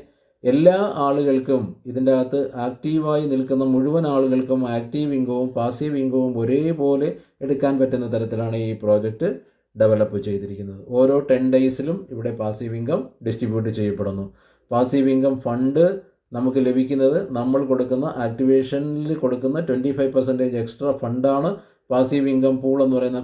എല്ലാ ആളുകൾക്കും ഇതിൻ്റെ അകത്ത് ആക്റ്റീവായി നിൽക്കുന്ന മുഴുവൻ ആളുകൾക്കും ആക്റ്റീവ് ഇൻകവും പാസീവ് ഇൻകവും ഒരേപോലെ എടുക്കാൻ പറ്റുന്ന തരത്തിലാണ് ഈ പ്രോജക്റ്റ് ഡെവലപ്പ് ചെയ്തിരിക്കുന്നത്. ഓരോ 10 ഡേയ്സിലും ഇവിടെ പാസീവ് ഇൻകം ഡിസ്ട്രിബ്യൂട്ട് ചെയ്യപ്പെടുന്നു. പാസീവ് ഇൻകം ഫണ്ട് നമുക്ക് ലഭിക്കുന്നത് നമ്മൾ കൊടുക്കുന്ന ആക്ടിവേഷനിൽ കൊടുക്കുന്ന 25% എക്സ്ട്രാ ഫണ്ടാണ് പാസീവ് ഇൻകം പൂൾ എന്ന് പറയുന്ന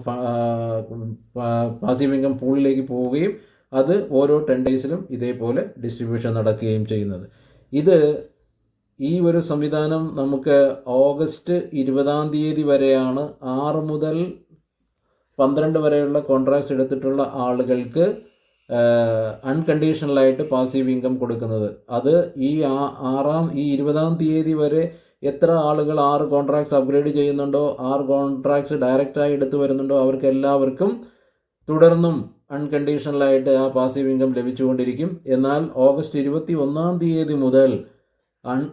പാസീവ് ഇൻകം പൂളിലേക്ക് പോവുകയും അത് ഓരോ 10 ഡേയ്സിലും ഇതേപോലെ ഡിസ്ട്രിബ്യൂഷൻ നടക്കുകയും ചെയ്യുന്നത്. ഈ ഒരു സംവിധാനം നമുക്ക് ഓഗസ്റ്റ് 20 വരെയാണ് 6 മുതൽ 12 വരെയുള്ള കോൺട്രാക്ട്സ് എടുത്തിട്ടുള്ള ആളുകൾക്ക് അൺകണ്ടീഷണലായിട്ട് പാസീവ് ഇൻകം കൊടുക്കുന്നത്. അത് ഈ 20 വരെ എത്ര ആളുകൾ 6 കോൺട്രാക്ട്സ് അപ്ഗ്രേഡ് ചെയ്യുന്നുണ്ടോ, 6 കോൺട്രാക്ട്സ് ഡയറക്റ്റായി എടുത്തു വരുന്നുണ്ടോ, അവർക്ക് എല്ലാവർക്കും തുടർന്നും അൺകണ്ടീഷണലായിട്ട് ആ പാസീവ് ഇൻകം ലഭിച്ചുകൊണ്ടിരിക്കും. എന്നാൽ ഓഗസ്റ്റ് 21 മുതൽ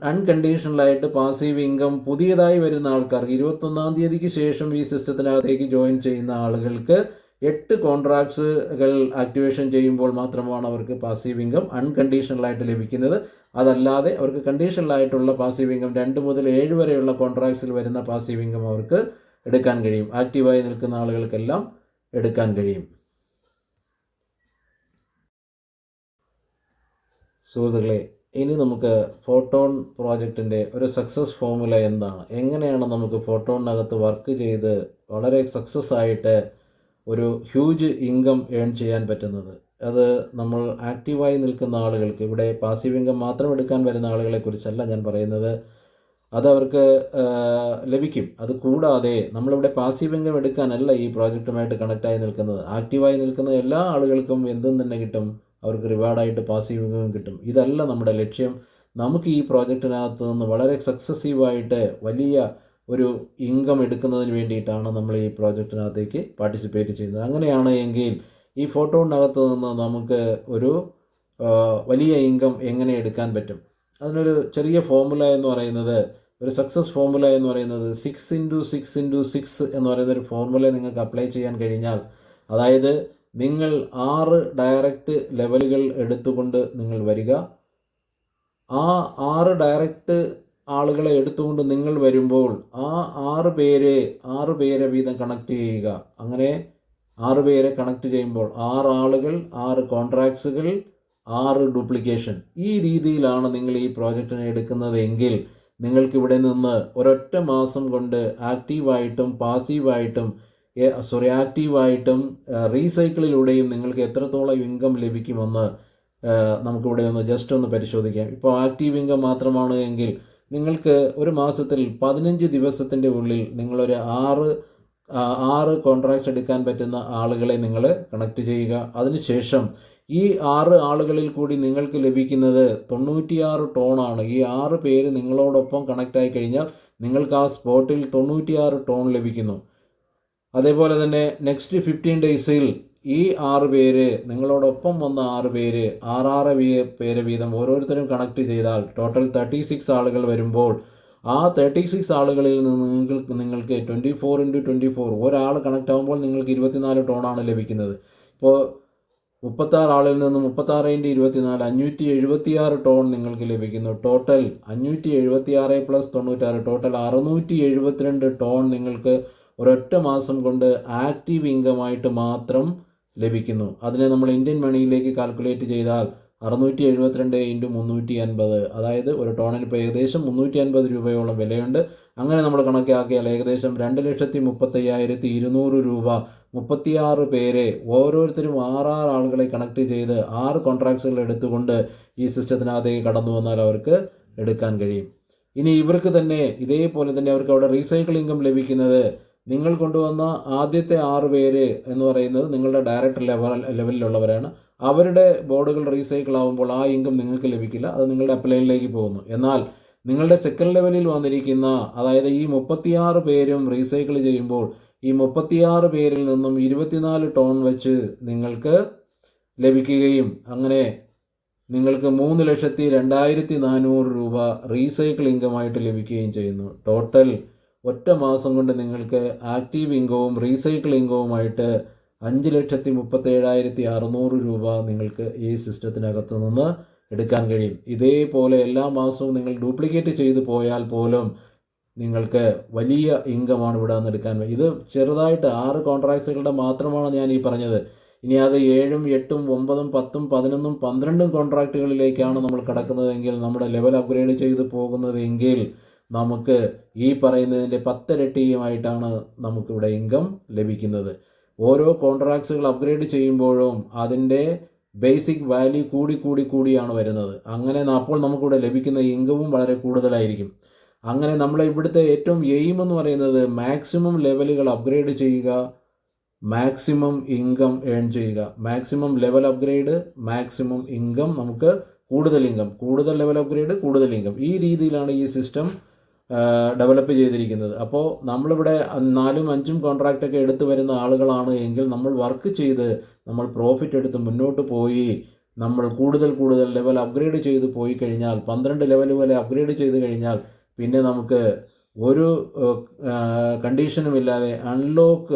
അൺകണ്ടീഷണലായിട്ട് പാസീവ് ഇൻകം പുതിയതായി വരുന്ന ആൾക്കാർക്ക് 21 ശേഷം ഈ സിസ്റ്റത്തിനകത്തേക്ക് ജോയിൻ ചെയ്യുന്ന ആളുകൾക്ക് 8 കോൺട്രാക്ട്സുകൾ ആക്ടിവേഷൻ ചെയ്യുമ്പോൾ മാത്രമാണ് അവർക്ക് പാസീവ് ഇൻകം അൺകണ്ടീഷണലായിട്ട് ലഭിക്കുന്നത്. അതല്ലാതെ അവർക്ക് കണ്ടീഷണലായിട്ടുള്ള പാസീവ് ഇൻകം 2 മുതൽ 7 വരെയുള്ള കോൺട്രാക്ട്സിൽ വരുന്ന പാസീവ് ഇൻകം അവർക്ക് എടുക്കാൻ കഴിയും. ആക്റ്റീവായി നിൽക്കുന്ന ആളുകൾക്കെല്ലാം എടുക്കാൻ കഴിയും. സുഹൃത്തുക്കളെ, ഇനി നമുക്ക് ഫോട്ടോൺ പ്രോജക്റ്റിൻ്റെ ഒരു സക്സസ് ഫോർമുല എന്താണ്, എങ്ങനെയാണ് നമുക്ക് ഫോട്ടോണിനകത്ത് വർക്ക് ചെയ്ത് വളരെ സക്സസ് ആയിട്ട് ഒരു ഹ്യൂജ് ഇൻകം ഏൺ ചെയ്യാൻ പറ്റുന്നത്. അത് നമ്മൾ ആക്റ്റീവായി നിൽക്കുന്ന ആളുകൾക്ക്, ഇവിടെ പാസീവ് ഇൻകം മാത്രം എടുക്കാൻ വരുന്ന ആളുകളെക്കുറിച്ചല്ല ഞാൻ പറയുന്നത്. അതവർക്ക് ലഭിക്കും. അത് കൂടാതെ നമ്മളിവിടെ പാസീവ് ഇൻകം എടുക്കാനല്ല ഈ പ്രോജക്റ്റുമായിട്ട് കണക്റ്റായി നിൽക്കുന്നത്. ആക്റ്റീവായി നിൽക്കുന്ന എല്ലാ ആളുകൾക്കും എന്തും തന്നെ കിട്ടും, അവർക്ക് റിവാർഡായിട്ട് പാസീവ് ഇൻകം കിട്ടും. ഇതല്ല നമ്മുടെ ലക്ഷ്യം. നമുക്ക് ഈ പ്രോജക്റ്റിനകത്ത് നിന്ന് വളരെ സക്സസീവായിട്ട് വലിയ ഒരു ഇൻകം എടുക്കുന്നതിന് വേണ്ടിയിട്ടാണ് നമ്മൾ ഈ പ്രോജക്റ്റിനകത്തേക്ക് പാർട്ടിസിപ്പേറ്റ് ചെയ്യുന്നത്. അങ്ങനെയാണ് എങ്കിൽ ഈ ഫോട്ടോണിനകത്ത് നിന്ന് നമുക്ക് ഒരു വലിയ ഇൻകം എങ്ങനെ എടുക്കാൻ പറ്റും? അതിനൊരു ചെറിയ ഫോർമുല എന്ന് പറയുന്നത്, ഒരു സക്സസ് ഫോർമുല എന്ന് പറയുന്നത് 6x6x6 എന്ന് പറയുന്നൊരു ഫോർമുല നിങ്ങൾക്ക് അപ്ലൈ ചെയ്യാൻ കഴിഞ്ഞാൽ, അതായത് നിങ്ങൾ 6 ഡയറക്റ്റ് ലെവലുകൾ എടുത്തുകൊണ്ട് നിങ്ങൾ വരിക. ആ 6 ഡയറക്റ്റ് ആളുകളെ എടുത്തുകൊണ്ട് നിങ്ങൾ വരുമ്പോൾ ആ 6 പേരെ വീതം കണക്ട് ചെയ്യുക. അങ്ങനെ 6 പേരെ കണക്ട് ചെയ്യുമ്പോൾ 6 ആളുകൾ, 6 കോൺട്രാക്ട്സുകൾ, 6 ഡ്യൂപ്ലിക്കേഷൻ. ഈ രീതിയിലാണ് നിങ്ങൾ ഈ പ്രോജക്റ്റിനെ എടുക്കുന്നതെങ്കിൽ നിങ്ങൾക്കിവിടെ നിന്ന് ഒരൊറ്റ മാസം കൊണ്ട് ആക്റ്റീവായിട്ടും പാസീവായിട്ടും ആക്റ്റീവായിട്ടും റീസൈക്കിളിലൂടെയും നിങ്ങൾക്ക് എത്രത്തോളം ഇൻകം ലഭിക്കുമെന്ന് നമുക്കിവിടെ ജസ്റ്റ് ഒന്ന് പരിശോധിക്കാം. ഇപ്പോൾ ആക്റ്റീവ് ഇൻകം മാത്രമാണ് എങ്കിൽ നിങ്ങൾക്ക് ഒരു മാസത്തിൽ 15 ദിവസത്തിൻ്റെ ഉള്ളിൽ നിങ്ങളൊരു 6 കോൺട്രാക്ട്സ് എടുക്കാൻ പറ്റുന്ന ആളുകളെ നിങ്ങൾ കണക്ട് ചെയ്യുക. അതിനുശേഷം ഈ 6 ആളുകളിൽ കൂടി നിങ്ങൾക്ക് ലഭിക്കുന്നത് 96 ടോണാണ്. ഈ 6 പേര് നിങ്ങളോടൊപ്പം കണക്റ്റായി കഴിഞ്ഞാൽ നിങ്ങൾക്ക് ആ സ്പോട്ടിൽ 96 ടോൺ ലഭിക്കുന്നു. അതേപോലെ തന്നെ നെക്സ്റ്റ് 15 ഡേയ്സിൽ ഈ 6 പേര് നിങ്ങളോടൊപ്പം വന്ന 6 പേര് 6 പേര് വീതം ഓരോരുത്തരും കണക്ട് ചെയ്താൽ ടോട്ടൽ 36 ആളുകൾ വരുമ്പോൾ ആ 36 ആളുകളിൽ നിന്ന് നിങ്ങൾക്ക് 24x24 ഒരാൾ കണക്റ്റ് ആകുമ്പോൾ നിങ്ങൾക്ക് 24 ടോണാണ് ലഭിക്കുന്നത്. ഇപ്പോൾ 36 ആളിൽ നിന്ന് 36x24 576 ടോൺ നിങ്ങൾക്ക് ലഭിക്കുന്നു. ടോട്ടൽ 576 + 96 ടോട്ടൽ 672 ടോൺ നിങ്ങൾക്ക് ഒരൊറ്റ മാസം കൊണ്ട് ആക്റ്റീവ് ഇൻകമായിട്ട് മാത്രം ലഭിക്കുന്നു. അതിനെ നമ്മൾ ഇന്ത്യൻ മണിയിലേക്ക് കാൽക്കുലേറ്റ് ചെയ്താൽ 672 × 350, അതായത് ഒരു ടോണിന് ഇപ്പോൾ ഏകദേശം 350 രൂപയോളം വിലയുണ്ട്. അങ്ങനെ നമ്മൾ കണക്കാക്കിയാൽ ഏകദേശം 2,35,200 രൂപ 36 പേരെ ഓരോരുത്തരും 6 ആളുകളെ കണക്ട് ചെയ്ത് 6 കോൺട്രാക്ട്സുകൾ എടുത്തുകൊണ്ട് ഈ സിസ്റ്റത്തിനകത്തേക്ക് കടന്നു വന്നാൽ അവർക്ക് എടുക്കാൻ കഴിയും. ഇനി ഇവർക്ക് തന്നെ ഇതേപോലെ തന്നെ അവർക്ക് അവിടെ റീസൈക്കിൾ ഇൻകം ലഭിക്കുന്നത്, നിങ്ങൾ കൊണ്ടുവന്ന ആദ്യത്തെ 6 പേര് എന്ന് പറയുന്നത് നിങ്ങളുടെ ഡയറക്റ്റ് ലെവലിലുള്ളവരാണ്. അവരുടെ ബോർഡുകൾ റീസൈക്കിൾ ആകുമ്പോൾ ആ ഇൻകം നിങ്ങൾക്ക് ലഭിക്കില്ല, അത് നിങ്ങളുടെ അപ്ലൈനിലേക്ക് പോകുന്നു. എന്നാൽ നിങ്ങളുടെ സെക്കൻഡ് ലെവലിൽ വന്നിരിക്കുന്ന, അതായത് ഈ 36 പേരും റീസൈക്കിൾ ചെയ്യുമ്പോൾ ഈ 36 പേരിൽ നിന്നും 24 ടോൺ വെച്ച് നിങ്ങൾക്ക് ലഭിക്കുകയും അങ്ങനെ നിങ്ങൾക്ക് 3,02,400 രൂപ റീസൈക്കിൾ ഇൻകമായിട്ട് ലഭിക്കുകയും ചെയ്യുന്നു. ടോട്ടൽ ഒറ്റ മാസം കൊണ്ട് നിങ്ങൾക്ക് ആക്റ്റീവ് ഇൻകവും റീസൈക്കിൾ ഇൻകവുമായിട്ട് 5,37,600 രൂപ നിങ്ങൾക്ക് ഈ സിസ്റ്റത്തിനകത്ത് നിന്ന് എടുക്കാൻ കഴിയും. ഇതേപോലെ എല്ലാ മാസവും നിങ്ങൾ ഡ്യൂപ്ലിക്കേറ്റ് ചെയ്തു പോയാൽ പോലും നിങ്ങൾക്ക് വലിയ ഇൻകമാണ് ഇവിടെ നിന്ന് എടുക്കാൻ. ഇത് ചെറുതായിട്ട് 6 കോൺട്രാക്ട്സുകളുടെ മാത്രമാണ് ഞാൻ ഈ പറഞ്ഞത്. ഇനി അത് 7, 8, 9, 10, 11, 12 കോൺട്രാക്റ്റുകളിലേക്കാണ് നമ്മൾ കടക്കുന്നതെങ്കിൽ, നമ്മുടെ ലെവൽ അപ്ഗ്രേഡ് ചെയ്ത് പോകുന്നതെങ്കിൽ നമുക്ക് ഈ പറയുന്നതിൻ്റെ 10 ഇരട്ടിയുമായിട്ടാണ് നമുക്കിവിടെ ഇൻകം ലഭിക്കുന്നത്. ഓരോ കോൺട്രാക്ട്സുകൾ അപ്ഗ്രേഡ് ചെയ്യുമ്പോഴും അതിൻ്റെ ബേസിക് വാല്യൂ കൂടിയാണ് വരുന്നത്. അങ്ങനെ അപ്പോൾ നമുക്കിവിടെ ലഭിക്കുന്ന ഇൻകവും വളരെ കൂടുതലായിരിക്കും. അങ്ങനെ നമ്മളെ ഇവിടുത്തെ ഏറ്റവും എയിം എന്ന് പറയുന്നത് മാക്സിമം ലെവലുകൾ അപ്ഗ്രേഡ് ചെയ്യുക, മാക്സിമം ഇൻകം ഏൺ ചെയ്യുക. Maximum level upgrade, maximum income, നമുക്ക് കൂടുതൽ ഇൻകം, കൂടുതൽ ലെവൽ അപ്ഗ്രേഡ്, കൂടുതൽ ഇൻകം. ഈ രീതിയിലാണ് ഈ സിസ്റ്റം ഡെവലപ്പ് ചെയ്തിരിക്കുന്നത്. അപ്പോൾ നമ്മളിവിടെ 4ഉം 5ഉം കോൺട്രാക്റ്റൊക്കെ എടുത്തു വരുന്ന ആളുകളാണ് എങ്കിൽ നമ്മൾ വർക്ക് ചെയ്ത് നമ്മൾ പ്രോഫിറ്റ് എടുത്ത് മുന്നോട്ട് പോയി നമ്മൾ കൂടുതൽ ലെവൽ അപ്ഗ്രേഡ് ചെയ്ത് പോയി കഴിഞ്ഞാൽ, 12 ലെവൽ വരെ അപ്ഗ്രേഡ് ചെയ്ത് കഴിഞ്ഞാൽ പിന്നെ നമുക്ക് ഒരു കണ്ടീഷനുമില്ലാതെ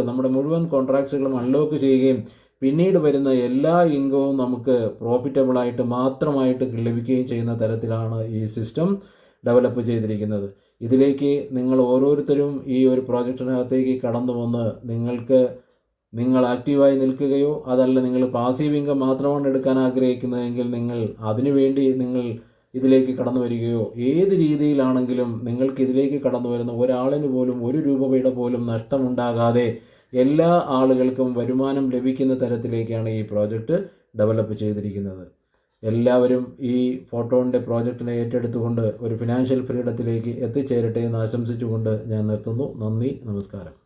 നമ്മുടെ മുഴുവൻ കോൺട്രാക്ട്സുകളും അൺലോക്ക് ചെയ്യുകയും പിന്നീട് വരുന്ന എല്ലാ ഇൻകവും നമുക്ക് പ്രോഫിറ്റബിളായിട്ട് മാത്രമായിട്ട് ലഭിക്കുകയും ചെയ്യുന്ന തരത്തിലാണ് ഈ സിസ്റ്റം ഡെവലപ്പ് ചെയ്തിരിക്കുന്നത്. ഇതിലേക്ക് നിങ്ങൾ ഓരോരുത്തരും ഈ ഒരു പ്രോജക്റ്റിനകത്തേക്ക് കടന്നു വന്ന് നിങ്ങൾ ആക്റ്റീവായി നിൽക്കുകയോ അതല്ല നിങ്ങൾ പാസീവ് ഇൻകം മാത്രമാണ് എടുക്കാൻ ആഗ്രഹിക്കുന്നതെങ്കിൽ അതിനുവേണ്ടി നിങ്ങൾ ഇതിലേക്ക് കടന്നു വരികയോ, ഏത് രീതിയിലാണെങ്കിലും നിങ്ങൾക്ക് ഇതിലേക്ക് കടന്നു വരുന്ന ഒരാളിന് പോലും 1 രൂപയുടെ പോലും നഷ്ടമുണ്ടാകാതെ എല്ലാ ആളുകൾക്കും വരുമാനം ലഭിക്കുന്ന തരത്തിലേക്കാണ് ഈ പ്രോജക്റ്റ് ഡെവലപ്പ് ചെയ്തിരിക്കുന്നത്. എല്ലാവരും ഈ ഫോട്ടോണിൻ്റെ പ്രോജക്റ്റിനെ ഏറ്റെടുത്തുകൊണ്ട് ഒരു ഫിനാൻഷ്യൽ ഫ്രീഡത്തിലേക്ക് എത്തിച്ചേരട്ടെ എന്ന് ആശംസിച്ചുകൊണ്ട് ഞാൻ നിർത്തുന്നു. നന്ദി, നമസ്കാരം.